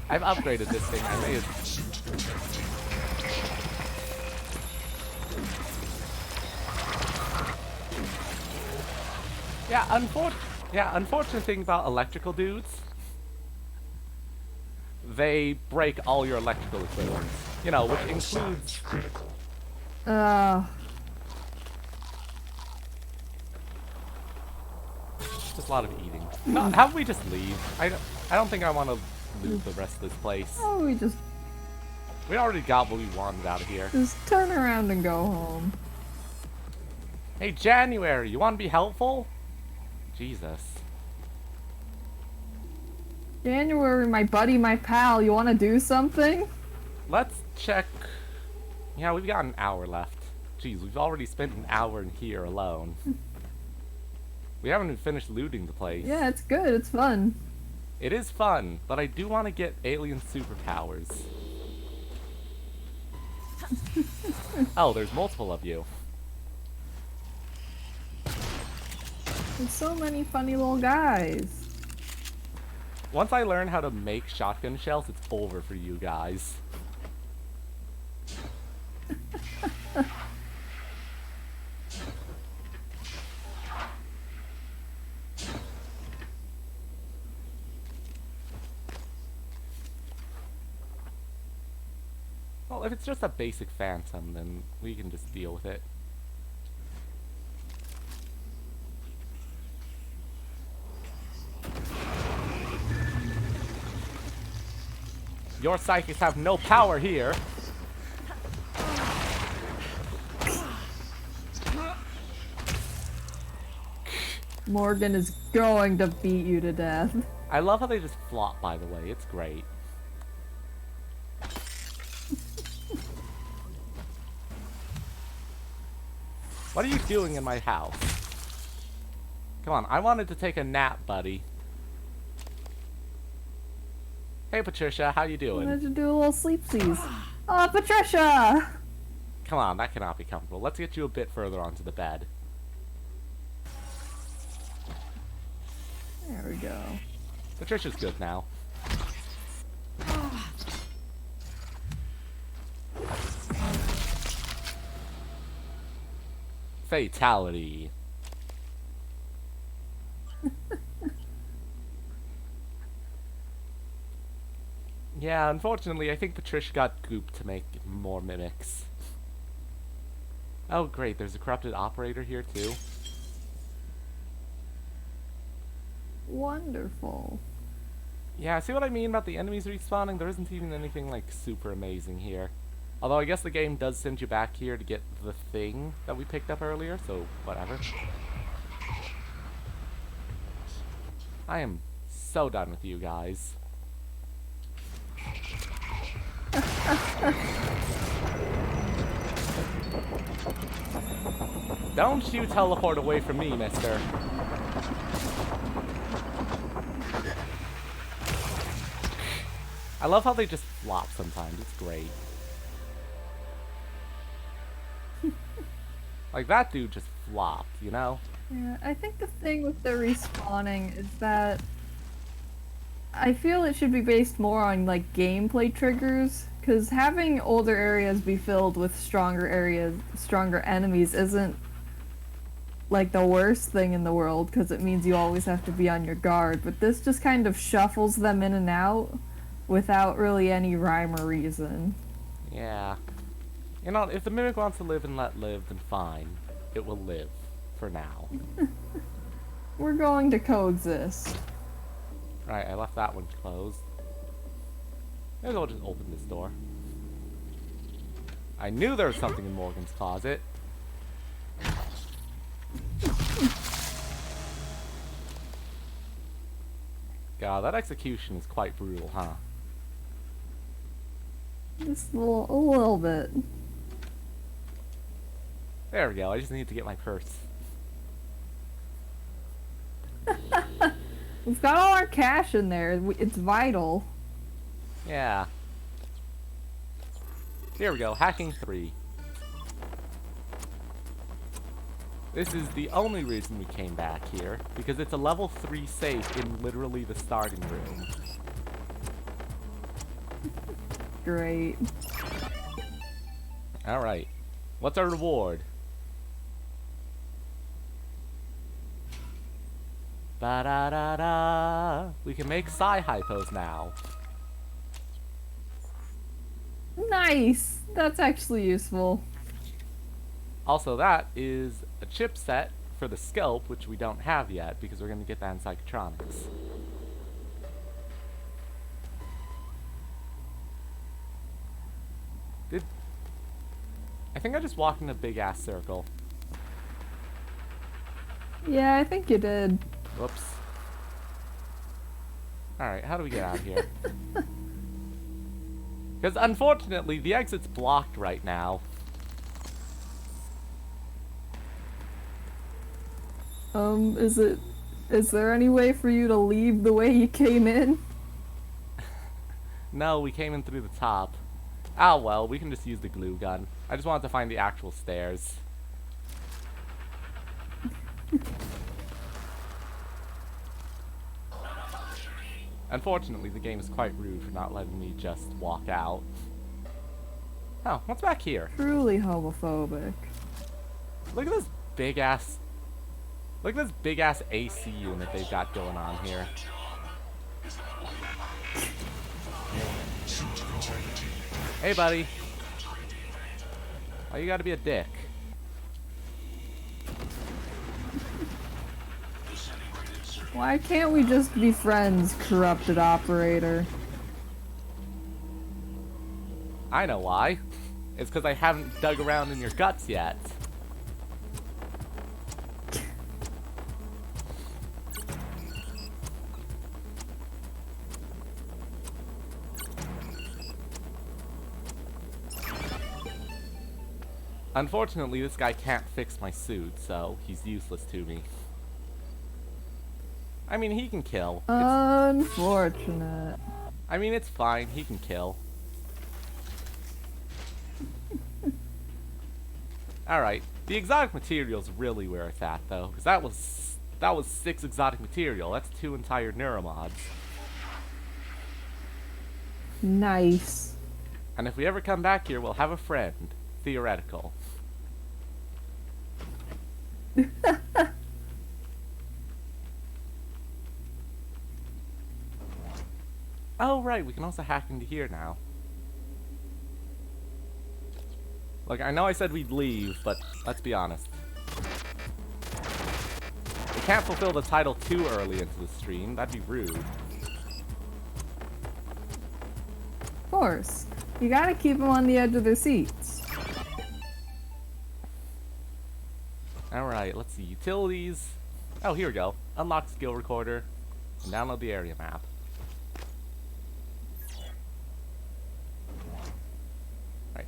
I've upgraded this thing. I may have... Yeah, unfortunate thing about electrical dudes. They break all your electrical equipment. You know, which includes... Critical. Just a lot of eating. No, how about we just leave? I don't think I want to loot the rest of this place. Oh, We already got what we wanted out of here. just turn around and go home. Hey, January, you want to be helpful? Jesus. January, my buddy, my pal, you want to do something? Let's check... Yeah, we've got an hour left. Jeez, we've already spent an hour in here alone. We haven't even finished looting the place. Yeah, it's good. It's fun. It is fun, but I do want to get alien superpowers. Oh, there's multiple of you. There's so many funny little guys. Once I learn how to make shotgun shells, it's over for you guys. Well, if it's just a basic phantom, then we can just deal with it. Your psychics have no power here. Morgan is going to beat you to death. I love how they just flop, by the way. It's great. What are you doing in my house? Come on, I wanted to take a nap, buddy. Hey, Patricia, how you I doing? wanted to do a little sleepsies. Oh, Patricia! Come on, that cannot be comfortable. Let's get you a bit further onto the bed. There we go. Patricia's good now. Fatality. Yeah, unfortunately, I think Patricia got gooped to make more mimics. Oh, great, there's a corrupted operator here, too. Wonderful. Yeah, see what I mean about the enemies respawning? There isn't even anything, like, super amazing here. Although I guess the game does send you back here to get the thing that we picked up earlier, so whatever. I am so done with you guys. Don't you teleport away from me, mister. I love how they just flop sometimes. It's great. Like, that dude just flopped, you know? Yeah, I think the thing with the respawning is that I feel it should be based more on like gameplay triggers, because having older areas be filled with stronger enemies isn't like the worst thing in the world, because it means you always have to be on your guard, but this just kind of shuffles them in and out without really any rhyme or reason. Yeah. You know, if the mimic wants to live and let live, then fine. It will live. For now. We're going to coexist. Right, I left that one closed. Maybe I'll just open this door. I knew there was something in Morgan's closet. God, that execution is quite brutal, huh? Just a little bit. There we go, I just need to get my purse. We've got all our cash in there. It's vital. Yeah. Here we go, hacking 3. This is the only reason we came back here, because it's a level 3 safe in literally the starting room. Great. Alright. What's our reward? Ba-da-da-da! We can make Psi-Hypos now. Nice. That's actually useful. Also, that is a chipset for the Scope, which we don't have yet, because we're going to get that in Psychotronics. I think I just walked in a big-ass circle. Yeah, I think you did. Whoops. Alright, how do we get out of here? Because unfortunately, the exit's blocked right now. Is there any way for you to leave the way you came in? No, we came in through the top. Ah well, we can just use the glue gun. I just wanted to find the actual stairs. Unfortunately, the game is quite rude for not letting me just walk out. Oh, what's back here? Truly homophobic. Look at this big ass... Look at this big ass AC unit they've got going on here. Hey, buddy. Why you gotta be a dick? Why can't we just be friends, corrupted operator? I know why. It's because I haven't dug around in your guts yet. Unfortunately, this guy can't fix my suit, so he's useless to me. I mean, he can kill. Unfortunate. I mean, it's fine. He can kill. Alright. The exotic material's really where it's at, though. Because that was 6 exotic material. That's 2 entire neuromods. Nice. And if we ever come back here, we'll have a friend. Theoretical. Oh, right, we can also hack into here now. Look, I know I said we'd leave, but let's be honest. We can't fulfill the title too early into the stream. That'd be rude. Of course. You gotta keep them on the edge of their seats. Alright, let's see. Utilities. Oh, here we go. Unlock skill recorder. And download the area map. Right.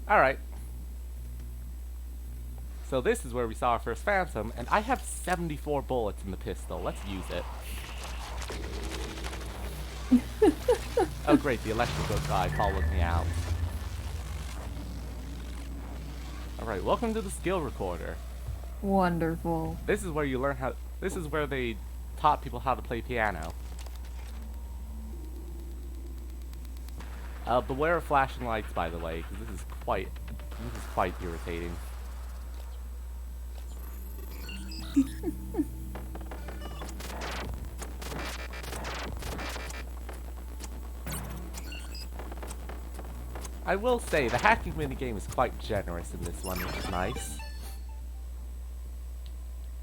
Alright. So this is where we saw our first Phantom, and I have 74 bullets in the pistol. Let's use it. Oh great, the electrical guy followed me out. Alright, welcome to the skill recorder. Wonderful. This is where you learn how... This is where they taught people how to play piano. Beware of flashing lights, by the way, because this is quite irritating. I will say, the hacking minigame is quite generous in this one, which is nice.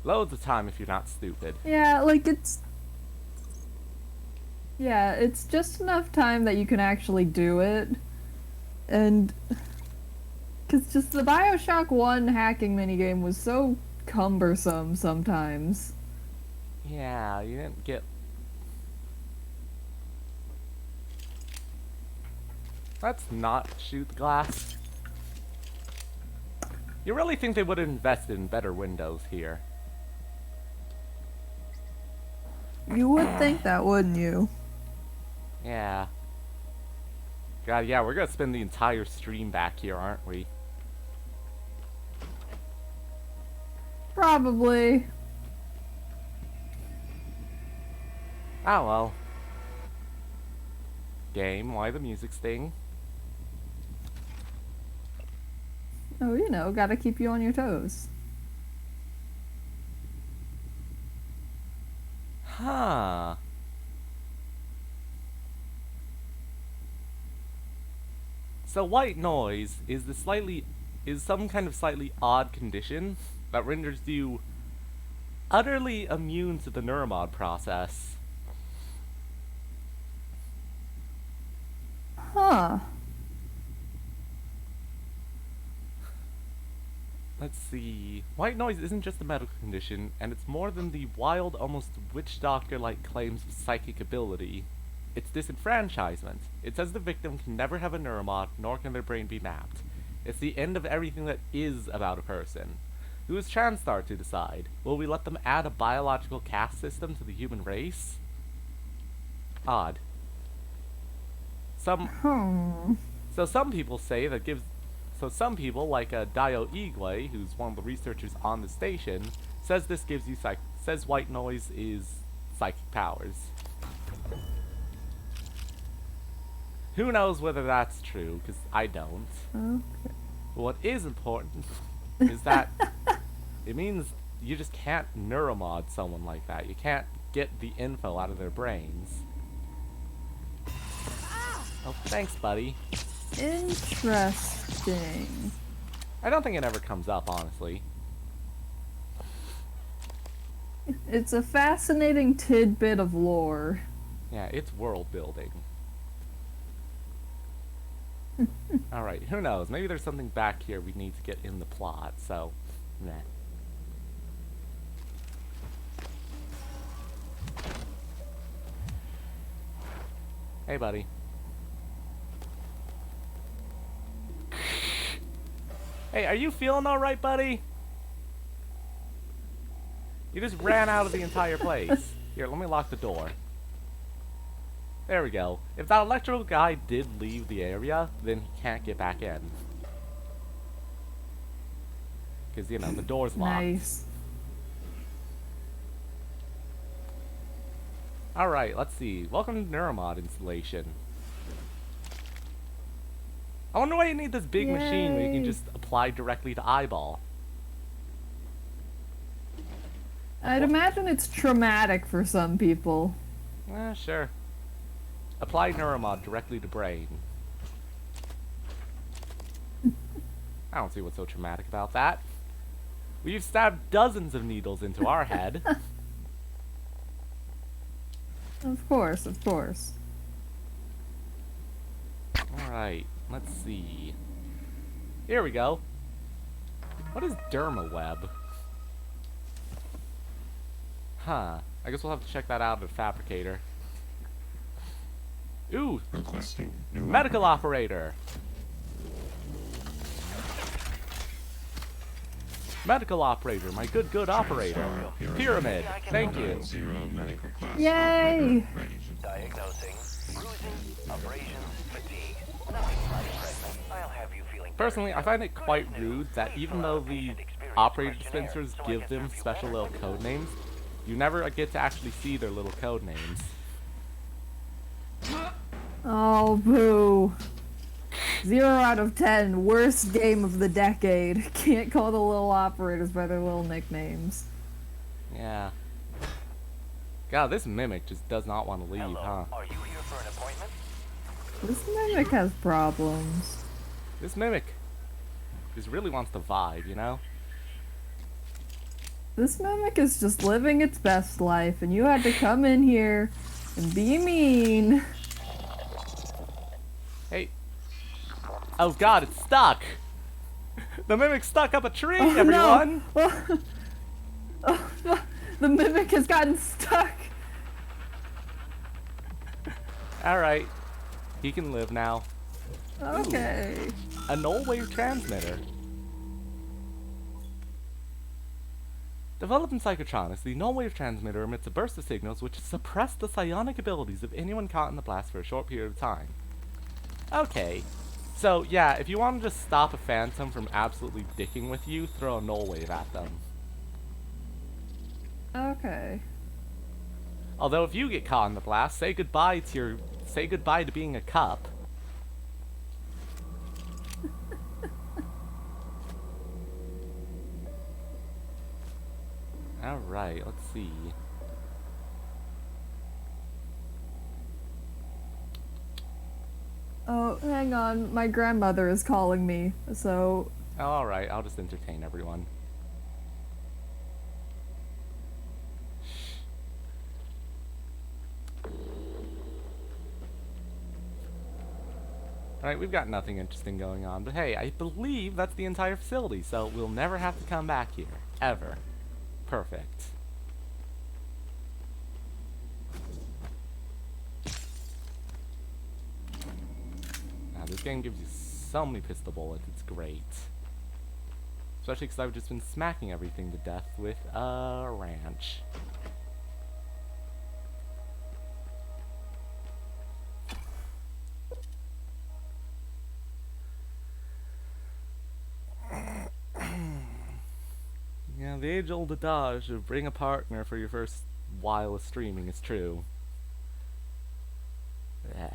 Loads of time if you're not stupid. Yeah, like it's... Yeah, it's just enough time that you can actually do it. And... Because just the Bioshock 1 hacking minigame was so cumbersome sometimes. Yeah, you didn't get... Let's not shoot the glass. You really think they would have invested in better windows here? You would think that, wouldn't you? Yeah. God, yeah, we're gonna spend the entire stream back here, aren't we? Probably. Oh well. Game, why the music sting? Oh, you know, gotta keep you on your toes. Huh. So white noise is some kind of slightly odd condition that renders you utterly immune to the neuromod process. Huh. Let's see. White noise isn't just a medical condition, and it's more than the wild, almost witch doctor-like claims of psychic ability. It's disenfranchisement. It says the victim can never have a neuromod, nor can their brain be mapped. It's the end of everything that is about a person. Who is TranStar to decide? Will we let them add a biological caste system to the human race? Odd. So some people say that gives... So some people, like Dio Igwe, who's one of the researchers on the station, says this gives you says white noise is psychic powers. Who knows whether that's true, because I don't. Okay. But what is important is that it means you just can't neuromod someone like that. You can't get the info out of their brains. Oh, thanks, buddy. Interesting. I don't think it ever comes up, honestly. It's a fascinating tidbit of lore. Yeah, it's world building. Alright, who knows? Maybe there's something back here we need to get in the plot, so... Meh. Hey, buddy. Hey, are you feeling alright, buddy? You just ran out of the entire place. Here, let me lock the door. There we go. If that electrical guy did leave the area, then he can't get back in. Because, you know, the door's locked. Nice. Alright, let's see. Welcome to Neuromod installation. I wonder why you need this big machine where you can Yay. just apply directly to eyeball. I'd imagine it's traumatic for some people. Sure. Apply Neuromod directly to brain. I don't see what's so traumatic about that. We've stabbed dozens of needles into our head. Of course, of course. Alright, let's see. Here we go. What is DermaWeb? Huh. I guess we'll have to check that out at Fabricator. Ooh! Requesting new Medical operator! Medical operator, my good operator. Pyramid, thank you. Zero medical class Yay! operator ready to Diagnosing bruising, abrasions, fatigue. Nothing life-threatening. I'll have you feeling Personally, I find it quite rude that even though the operator dispensers give them special little code names, you never get to actually see their little code names. Oh, boo. 0 out of 10. Worst game of the decade. Can't call the little operators by their little nicknames. Yeah. God, this mimic just does not want to leave, huh? Are you here for an appointment? This mimic has problems. This mimic just really wants to vibe, you know? This mimic is just living its best life, and you had to come in here and be mean. Hey. Oh god, it's stuck! The mimic's stuck up a tree, everyone! No. Oh, the mimic has gotten stuck. Alright. He can live now. Okay. A null wave transmitter. Developed in Psychotronics, the null wave transmitter emits a burst of signals which suppress the psionic abilities of anyone caught in the blast for a short period of time. Okay. So, yeah, if you want to just stop a phantom from absolutely dicking with you, throw a null wave at them. Okay. Although if you get caught in the blast, say goodbye to being a cup. Alright, let's see. Oh, hang on. My grandmother is calling me, so... Oh, alright, I'll just entertain everyone. Alright, we've got nothing interesting going on, but hey, I believe that's the entire facility, so we'll never have to come back here. Ever. Perfect. Now, this game gives you so many pistol bullets, it's great. Especially because I've just been smacking everything to death with a ranch. Yeah, the age-old adage of bring a partner for your first while of streaming is true. Yeah.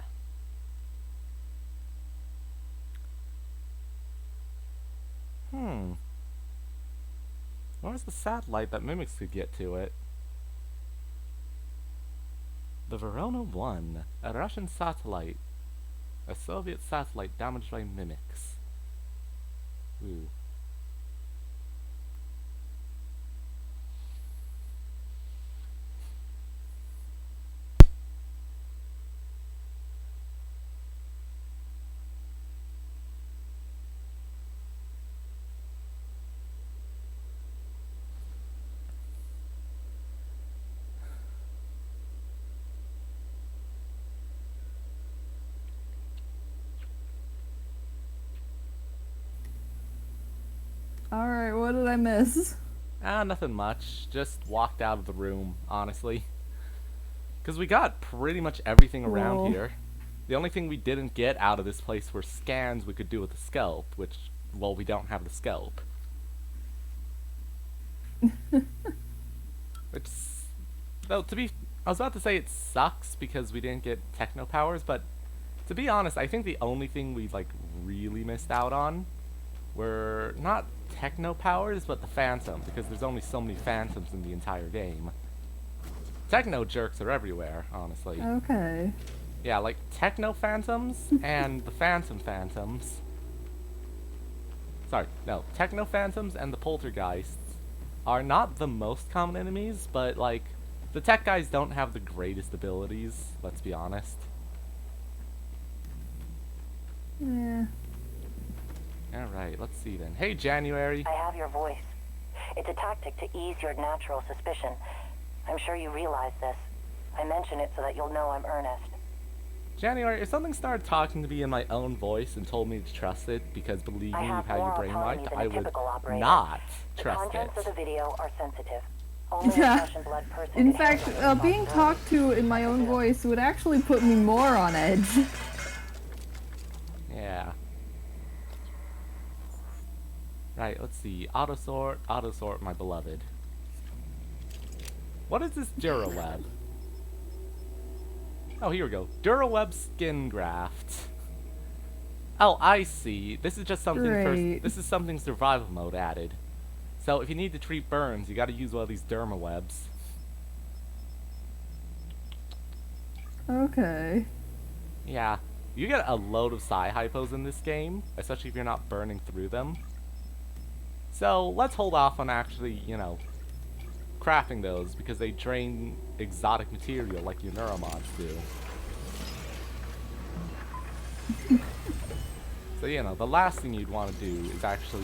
Where's the satellite that mimics could get to it? The Verona 1, a Russian satellite. A Soviet satellite damaged by mimics. Ooh. Alright, what did I miss? Ah, nothing much. Just walked out of the room, honestly. Because we got pretty much everything around Cool. here. The only thing we didn't get out of this place were scans we could do with the scope, which, well, we don't have the scope. Which, though, I was about to say it sucks because we didn't get techno powers, but to be honest, I think the only thing we, like, really missed out on were not techno powers, but the phantom, because there's only so many phantoms in the entire game. Techno jerks are everywhere, honestly. Okay. Yeah, like techno phantoms and the phantom phantoms. Sorry, no, techno phantoms and the poltergeists are not the most common enemies, but like the tech guys don't have the greatest abilities, let's be honest. Yeah. Alright, let's see then. Hey, January. I have your voice. It's a tactic to ease your natural suspicion. I'm sure you realize this. I mention it so that you'll know I'm earnest. January, if something started talking to me in my own voice and told me to trust it because believe me, I you've have had your more brain autonomy wiped, than I a would typical operator. not The trust it. contents of the video are sensitive. Only Yeah. a flesh and blood person In can fact, handle the being responsibility. talked to in my own voice would actually put me more on edge. Yeah. Right, let's see. Autosort, my beloved. What is this Duraweb? Oh, here we go. Duraweb skin graft. Oh, I see. This is just something Great. this is something survival mode added. So if you need to treat burns, you gotta use one of these dermawebs. Okay. Yeah. You get a load of psi hypos in this game, especially if you're not burning through them. So let's hold off on actually, you know, crafting those because they drain exotic material like your neuromods do. So, you know, the last thing you'd want to do is actually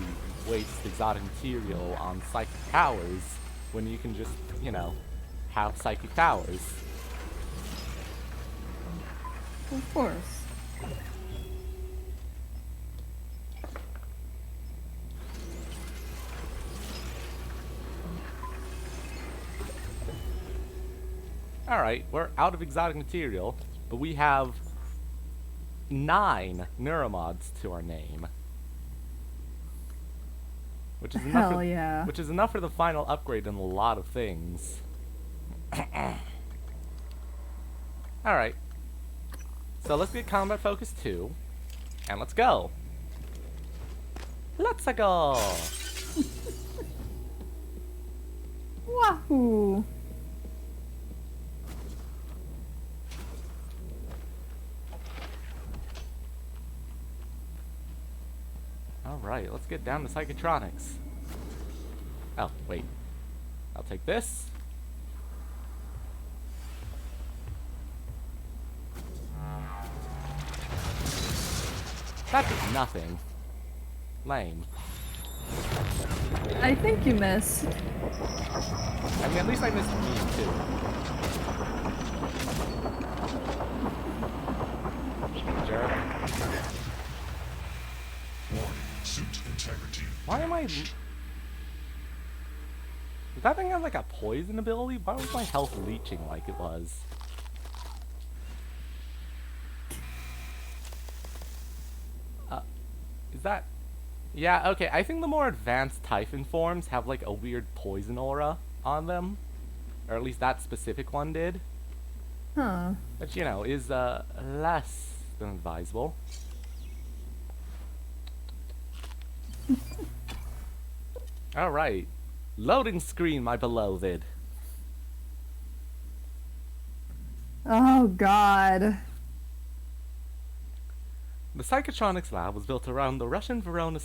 waste exotic material on psychic powers when you can just, you know, have psychic powers. Of course. Alright, we're out of exotic material, but we have 9 neuromods to our name. Which is enough Hell yeah. Which is enough for the final upgrade in a lot of things. Alright. So let's get Combat Focus 2. And let's go. Let's go. Wahoo! Alright, let's get down to Psychotronics. Oh, wait. I'll take this. That did nothing. Lame. I think you missed. I mean, at least I missed me too. Jerk. Suit integrity. Why am I... Does that thing have like a poison ability? Why was my health leeching like it was? Is that... Yeah, okay, I think the more advanced Typhon forms have like a weird poison aura on them. Or at least that specific one did. Huh. Which, you know, is less than advisable. Alright. Loading screen, my beloved. Oh god. The Psychotronics lab was built around the Russian Verona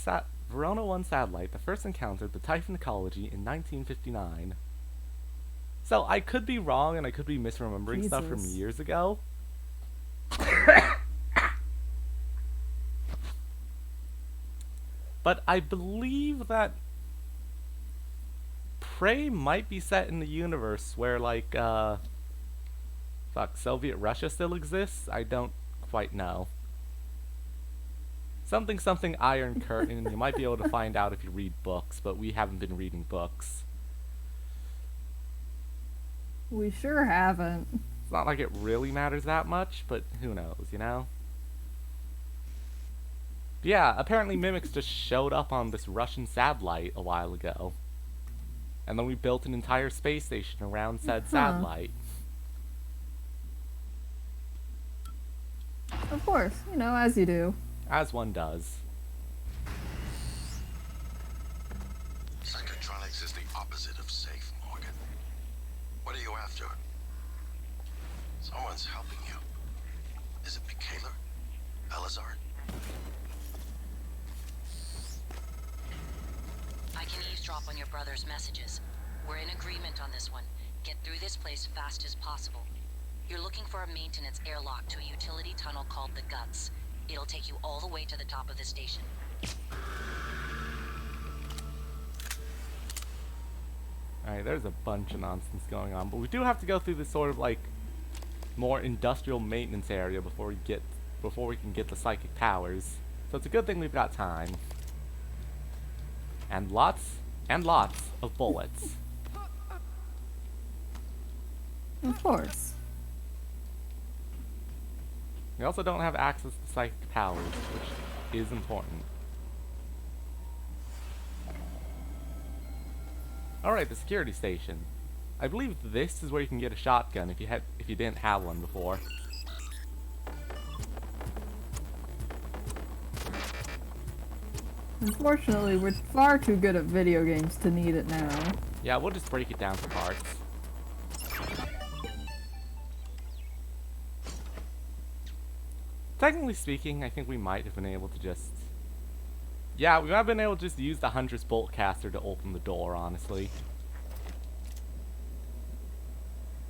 1 satellite that first encountered the Typhon ecology in 1959. So, I could be wrong and I could be misremembering stuff from Jesus. years ago. But I believe that Prey might be set in the universe where, like, Soviet Russia still exists? I don't quite know. Something Iron Curtain. You might be able to find out if you read books, but we haven't been reading books. We sure haven't. It's not like it really matters that much, but who knows, you know? But yeah, apparently Mimics just showed up on this Russian satellite a while ago. And then we built an entire space station around said satellite. Of course, you know, as you do. As one does. Psychotronics is the opposite of safe, Morgan. What are you after? Someone's helping you. Is it Michaela? Elazar? I can eavesdrop on your brother's messages. We're in agreement on this one. Get through this place fast as possible. You're looking for a maintenance airlock to a utility tunnel called the Guts. It'll take you all the way to the top of the station. Alright, there's a bunch of nonsense going on, but we do have to go through this sort of like more industrial maintenance area before we can get the psychic powers. So it's a good thing we've got time. And lots of bullets. Of course. We also don't have access to psychic powers, which is important. Alright, the security station. I believe this is where you can get a shotgun if you didn't have one before. Unfortunately, we're far too good at video games to need it now. Yeah, we'll just break it down to parts. Technically speaking, I think we might have been able to just... Yeah, we might have been able to just use the Huntress Bolt Caster to open the door, honestly.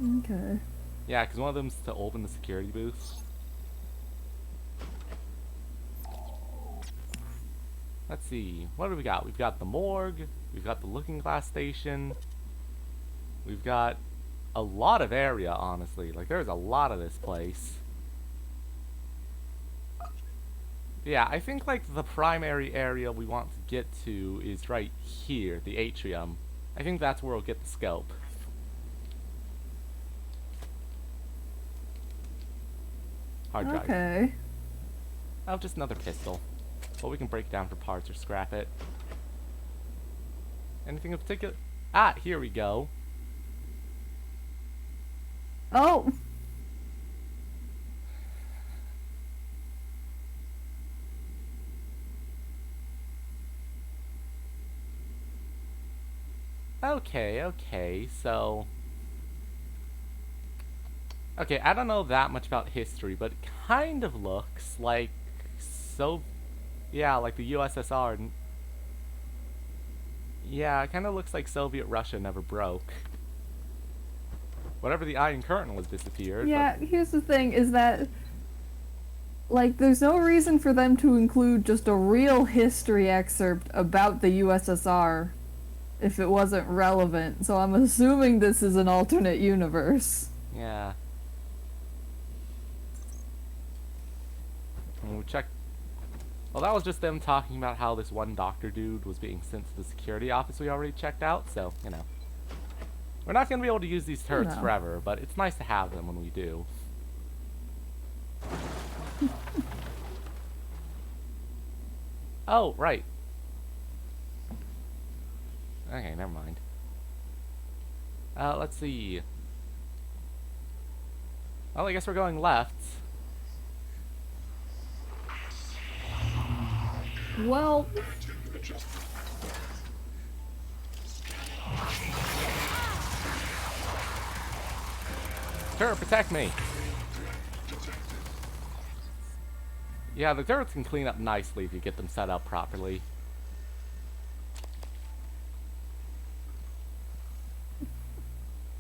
Okay. Yeah, because one of them's to open the security booth. Let's see, what do we got? We've got the morgue, we've got the looking glass station, we've got a lot of area, honestly. Like, there's a lot of this place. Yeah, I think, like, the primary area we want to get to is right here, the atrium. I think that's where we'll get the scope. Hard drive. Okay. Oh, just another pistol. But we can break down for parts or scrap it. Anything in particular? Ah, here we go. Oh! Okay, so... Okay, I don't know that much about history, but it kind of looks like... Yeah, like the USSR. Yeah, it kind of looks like Soviet Russia never broke. Whatever the Iron Curtain was disappeared. Yeah, here's the thing, is that... Like, there's no reason for them to include just a real history excerpt about the USSR if it wasn't relevant, so I'm assuming this is an alternate universe. Yeah. And we'll check. Well, that was just them talking about how this one doctor dude was being sent to the security office we already checked out, so, you know. We're not going to be able to use these turrets forever, but it's nice to have them when we do. Oh, right. Okay, never mind. Let's see. Well, I guess we're going left. Well... Turret, protect me! Yeah, the turrets can clean up nicely if you get them set up properly.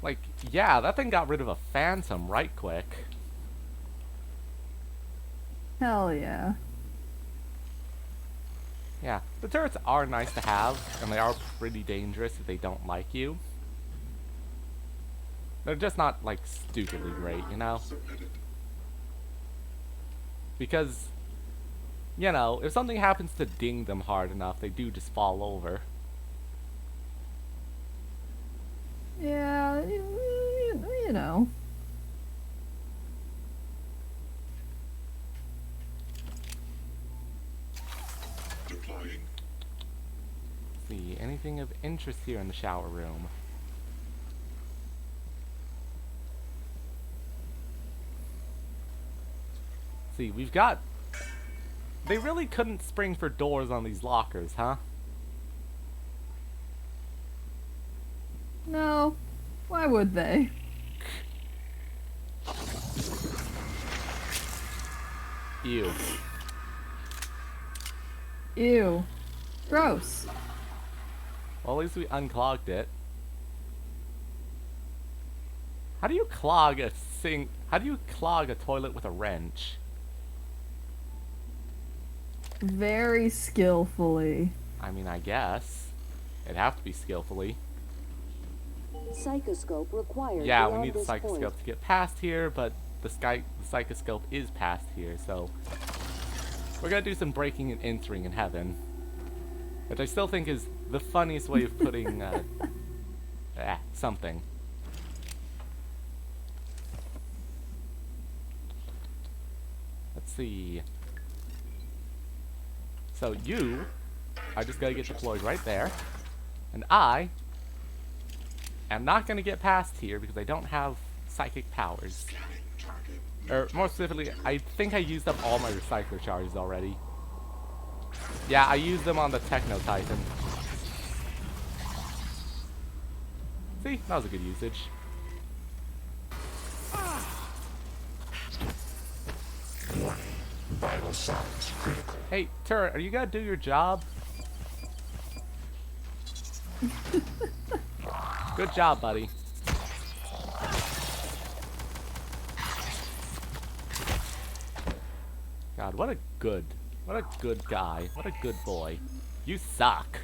Like, yeah, that thing got rid of a phantom right quick. Hell yeah. Yeah, the turrets are nice to have, and they are pretty dangerous if they don't like you. They're just not, like, stupidly great, you know? Because, you know, if something happens to ding them hard enough, they do just fall over. Yeah, you know. Deploying. See, anything of interest here in the shower room? See, we've got... They really couldn't spring for doors on these lockers, huh? No. Why would they? Ew. Ew. Gross. Well, at least we unclogged it. How do you clog a How do you clog a toilet with a wrench? Very skillfully. I mean, I guess. It'd have to be skillfully. Psychoscope required. Yeah, we beyond need the this psychoscope point. to get past here, but the psychoscope is past here, so... We're gonna do some breaking and entering in heaven. Which I still think is the funniest way of putting, something. Let's see. So you are just gonna get deployed right there. And I am not gonna get past here because I don't have psychic powers. Or more specifically, I think I used up all my recycler charges already. Yeah, I used them on the Techno Titan. See, that was a good usage. Hey, Turret, are you gonna do your job? Good job, buddy. God, what a good guy. What a good boy. You suck.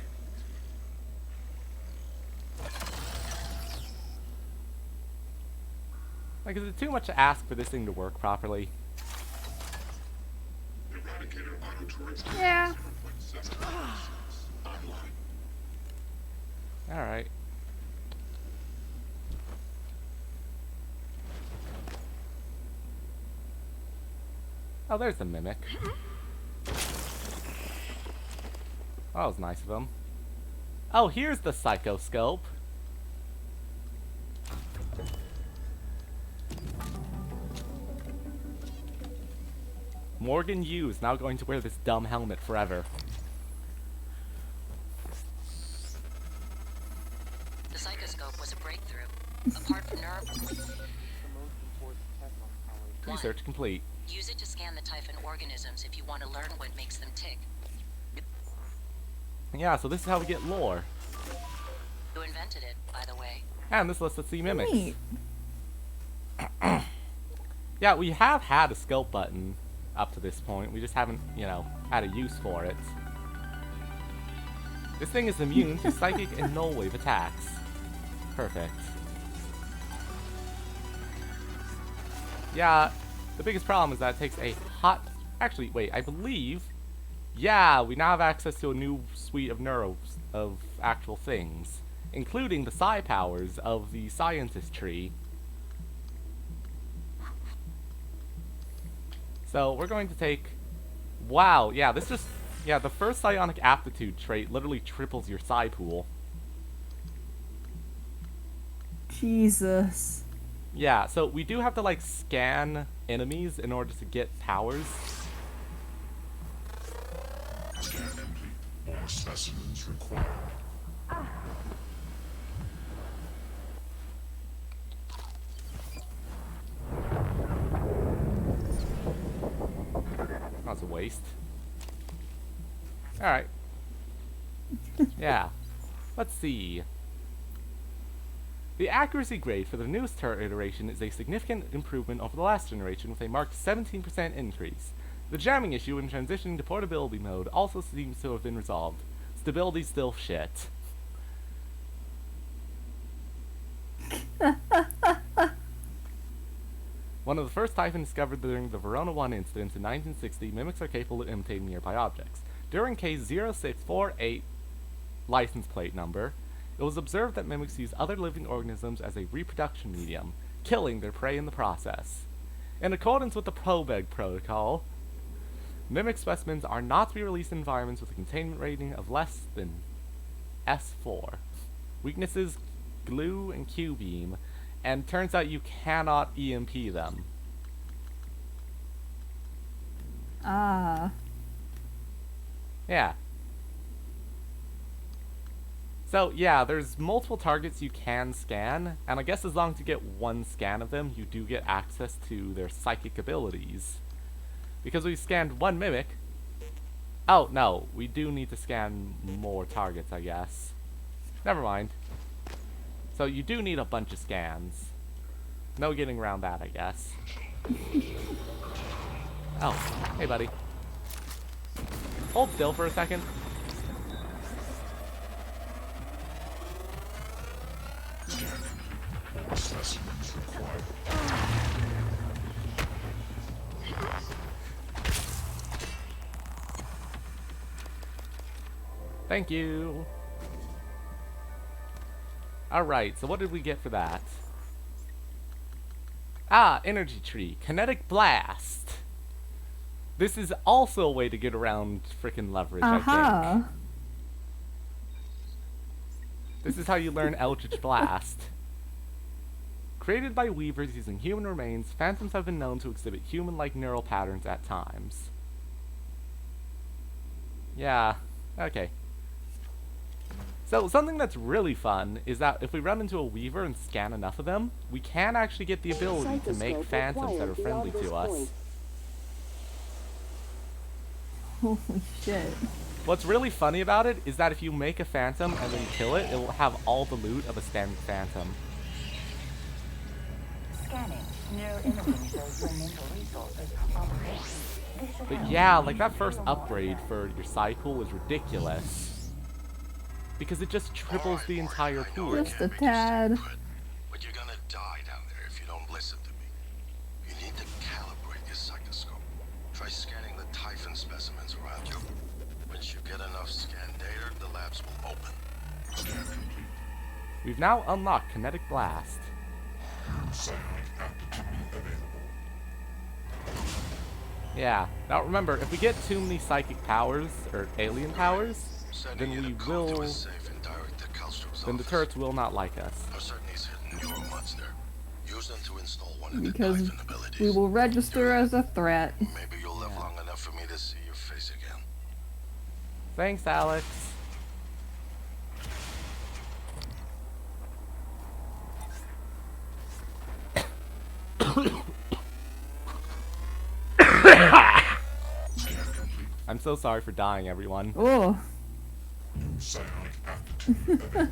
Like, is it too much to ask for this thing to work properly? Eradicator auto turrets Yeah. 0.7 online. Alright. Oh, there's the Mimic. That was nice of him. Oh, here's the Psychoscope. Morgan Yu is now going to wear this dumb helmet forever. The psychoscope was a breakthrough. Apart from Research complete. use it to scan the Typhon organisms if you want to learn what makes them tick. Yeah, so this is how we get lore. Who invented it, by the way? And this lets us see mimics. Neat. Yeah, we have had a scope button up to this point. We just haven't, you know, had a use for it. This thing is immune to psychic and null wave attacks. Perfect. Yeah, the biggest problem is that it takes a hot... Actually, wait, I believe... Yeah, we now have access to a new suite of of actual things, including the psi powers of the scientist tree. So we're going to take... Wow, yeah, this just... Yeah, the first psionic aptitude trait literally triples your psi pool. Jesus. Yeah, so we do have to, like, scan enemies in order to get powers. Scan complete. More specimens required. That's a waste. Alright. Yeah. Let's see. The accuracy grade for the newest turret iteration is a significant improvement over the last generation with a marked 17% increase. The jamming issue in transitioning to portability mode also seems to have been resolved. Stability's still shit. One of the first Typhon discovered during the Verona 1 incident in 1960, mimics are capable of imitating nearby objects. During case 0648 license plate number, it was observed that mimics use other living organisms as a reproduction medium, killing their prey in the process. In accordance with the PROBEG protocol, mimic specimens are not to be released in environments with a containment rating of less than S4. Weaknesses, glue and Q-beam, and turns out you cannot EMP them. Ah. Yeah. So, yeah, there's multiple targets you can scan, and I guess as long as you get one scan of them, you do get access to their psychic abilities. Because we scanned one mimic... Oh, no, we do need to scan more targets, I guess. Never mind. So you do need a bunch of scans. No getting around that, I guess. Oh, hey buddy. Hold still for a second. More specimens required. Thank you. Alright, so what did we get for that? Ah, energy tree. Kinetic blast. This is also a way to get around frickin' leverage, I think. This is how you learn Eldritch Blast. Created by weavers using human remains, phantoms have been known to exhibit human-like neural patterns at times. Yeah, okay. So, something that's really fun is that if we run into a weaver and scan enough of them, we can actually get the ability to make phantoms that are friendly to us. Holy shit. What's really funny about it is that if you make a phantom and then kill it, it will have all the loot of a standard phantom. Scanning. Neuroimaging shows your mental resources operating. This should But help yeah, you like that first feel more upgrade for your cycle was ridiculous. Because it just triples the entire pool. Just a tad. But you're gonna die down there if you don't listen to me. You need to calibrate your psychoscope. Try scanning the Typhon specimens around you. Once you get enough scan data, the labs will open. Scan complete. We've now unlocked Kinetic Blast. Psionic aptitude available. Yeah. Now remember, if we get too many psychic powers, or alien powers, Sending then you we the code to will... a safe and direct to Kallstrom's Then the office. turrets will not like us. Are certain he's hidden neuromods there. Use them to install one of the Because Typhon abilities. we will register as a threat. Maybe you'll live long enough for me to see your face again. Thanks, Alex. Scan complete. I'm so sorry for dying, everyone. Oh, Psionic aptitude available.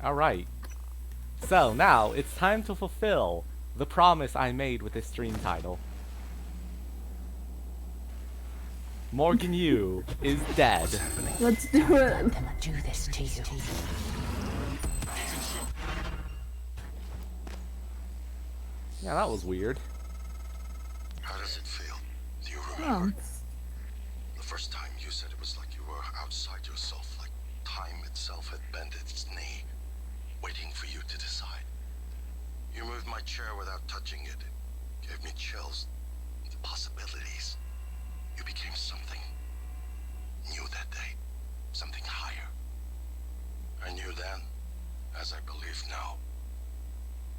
Alright. So, now, it's time to fulfill the promise I made with this stream title. Morgan Yu is dead. let's do it. Gonna do this to you. Yeah, that was weird. How does it feel? Do you Oh, remember? The first time you said it was like you were outside yourself, like time itself had bent its knee, waiting for you to decide. You moved my chair without touching it. It gave me chills. The possibilities. You became something new that day. Something higher. I knew then, as I believe now,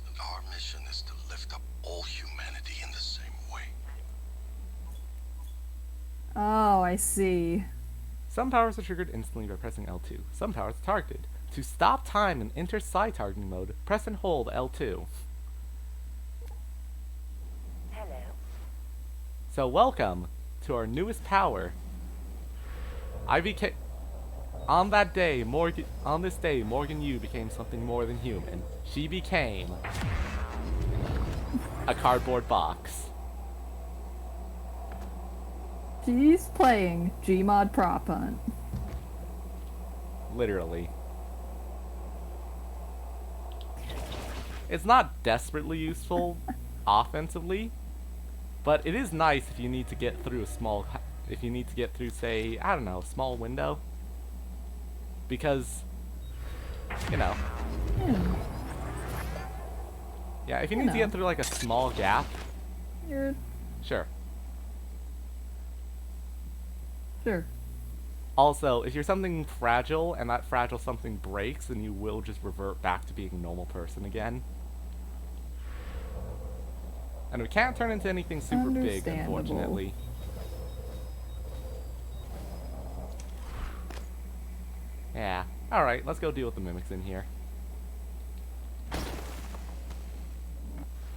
that our mission is to lift up all humanity in the same way. oh, I see. Some powers are triggered instantly by pressing L2. Some powers are targeted. To stop time and enter psi targeting mode, press and hold L2. Hello. So welcome to our newest power. I became... On this day, Morgan Yu became something more than human. She became... a cardboard box. She's playing Gmod Prop Hunt. Literally. It's not desperately useful offensively, but it is nice if you need to get through say, I don't know, a small window. Because, you know. Yeah, if you need to get through like a small gap, You're sure. sure. Also, if you're something fragile and that fragile something breaks, then you will just revert back to being a normal person again. And we can't turn into anything super big, Understandable. unfortunately. Yeah. Alright, let's go deal with the mimics in here.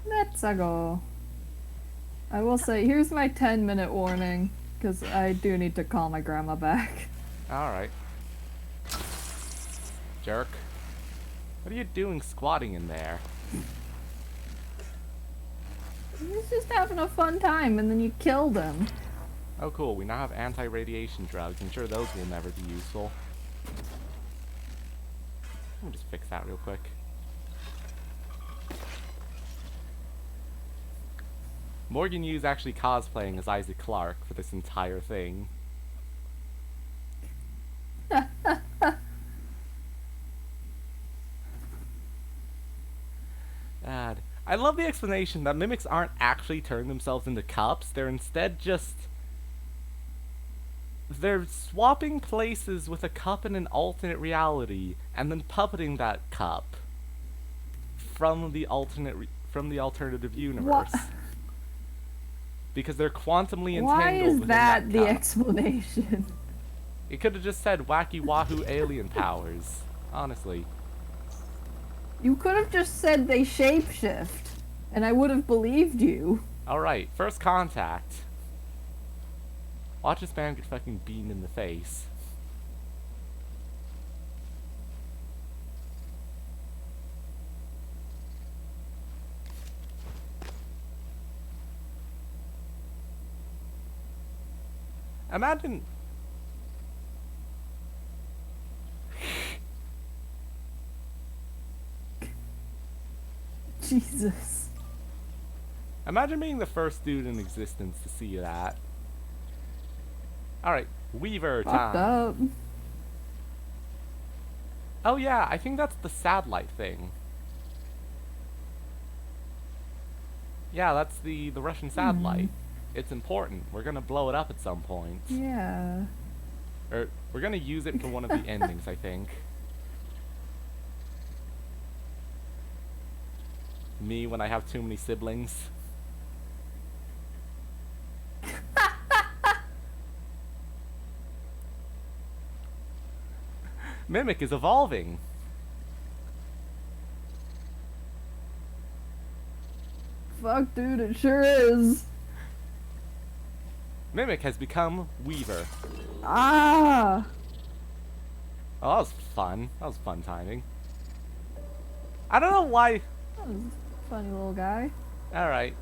Let's go. I will say, here's my 10-minute warning, because I do need to call my grandma back. Alright. Jerk. What are you doing squatting in there? He was just having a fun time, and then you killed him. Oh cool, we now have anti-radiation drugs. I'm sure those will never be useful. Let me just fix that real quick. Morgan Yu's actually cosplaying as Isaac Clarke for this entire thing. God. I love the explanation that mimics aren't actually turning themselves into cups. They're instead just... They're swapping places with a cup in an alternate reality, and then puppeting that cup from the alternative universe. Because they're quantumly entangled Why is within that the cup. explanation? It could have just said wacky wahoo alien powers. Honestly. You could have just said they shapeshift, and I would have believed you. Alright, first contact. Watch this man get fucking beaten in the face. Imagine... Jesus. Imagine being the first dude in existence to see that. Alright, Weaver Fucked time. up. Oh yeah, I think that's the satellite thing. Yeah, that's the Russian satellite. It's important. We're gonna blow it up at some point. Yeah. Or, we're gonna use it for one of the endings, I think. Me when I have too many siblings. Mimic is evolving. Fuck, dude, it sure is. Mimic has become Weaver. Ah! Oh, that was fun. That was fun timing. I don't know why. That was a funny little guy. Alright.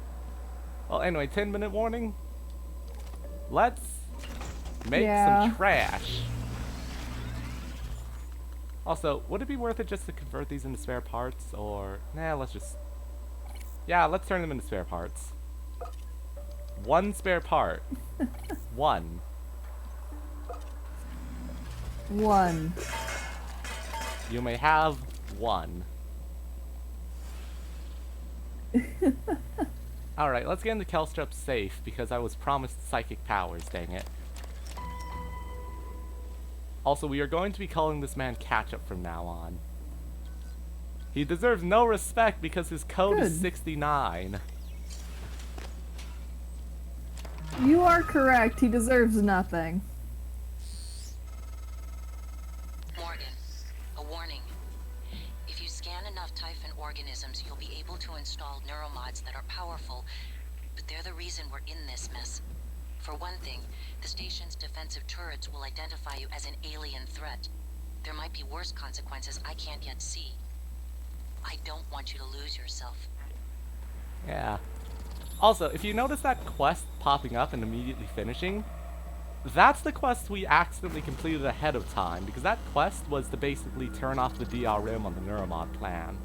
Well, anyway, 10-minute warning. Let's make Yeah. some trash. Also, would it be worth it just to convert these into spare parts? Or, nah, let's just... Yeah, let's turn them into spare parts. One spare part. One. One. You may have one. Alright, let's get into Kelstrup's safe, because I was promised psychic powers, dang it. Also, we are going to be calling this man Ketchup from now on. He deserves no respect because his code is Good. 69. You are correct. He deserves nothing. Morgan, a warning. If you scan enough Typhon organisms, you'll be able to install neuromods that are powerful, but they're the reason we're in this mess. For one thing, the station's defensive turrets will identify you as an alien threat. There might be worse consequences I can't yet see. I don't want you to lose yourself. Yeah. Also, if you notice that quest popping up and immediately finishing, that's the quest we accidentally completed ahead of time, because that quest was to basically turn off the DRM on the Neuromod plan.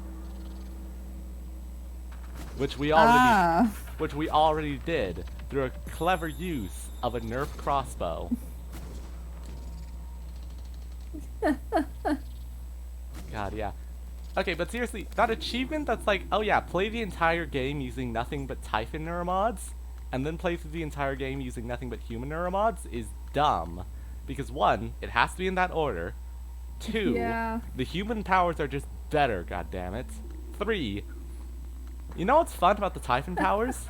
Which we already did through a clever use of a Nerf crossbow. God, yeah. Okay, but seriously, that achievement that's like, oh yeah, play the entire game using nothing but Typhon neuromods, and then play through the entire game using nothing but human neuromods is dumb. Because one, it has to be in that order. Two, Yeah. the human powers are just better, goddammit. Three, you know what's fun about the Typhon powers?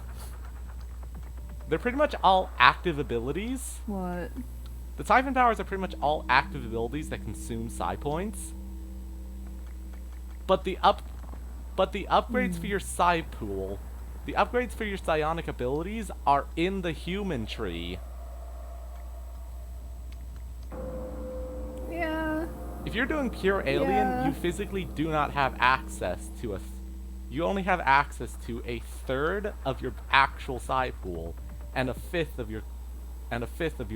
They're pretty much all active abilities. What? The Typhon powers are pretty much all active abilities that consume psi points. But the upgrades for your psi pool, the upgrades for your psionic abilities are in the human tree. Yeah. If you're doing pure alien, Yeah. you physically do not have access to you only have access to a third of your actual psi pool and a fifth of your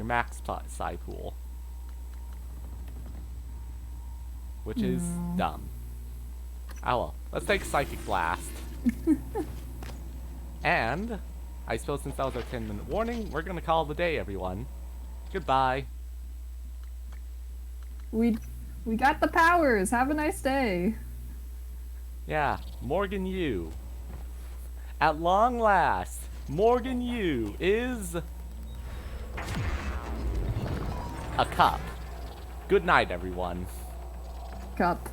max psi pool. Which is dumb. Oh well, let's take Psychic Blast. And, I suppose since that was our 10-minute warning, we're gonna call it a day, everyone. Goodbye. We got the powers. Have a nice day. Yeah, Morgan Yu. At long last, Morgan Yu is a cup. Good night, everyone. Cup.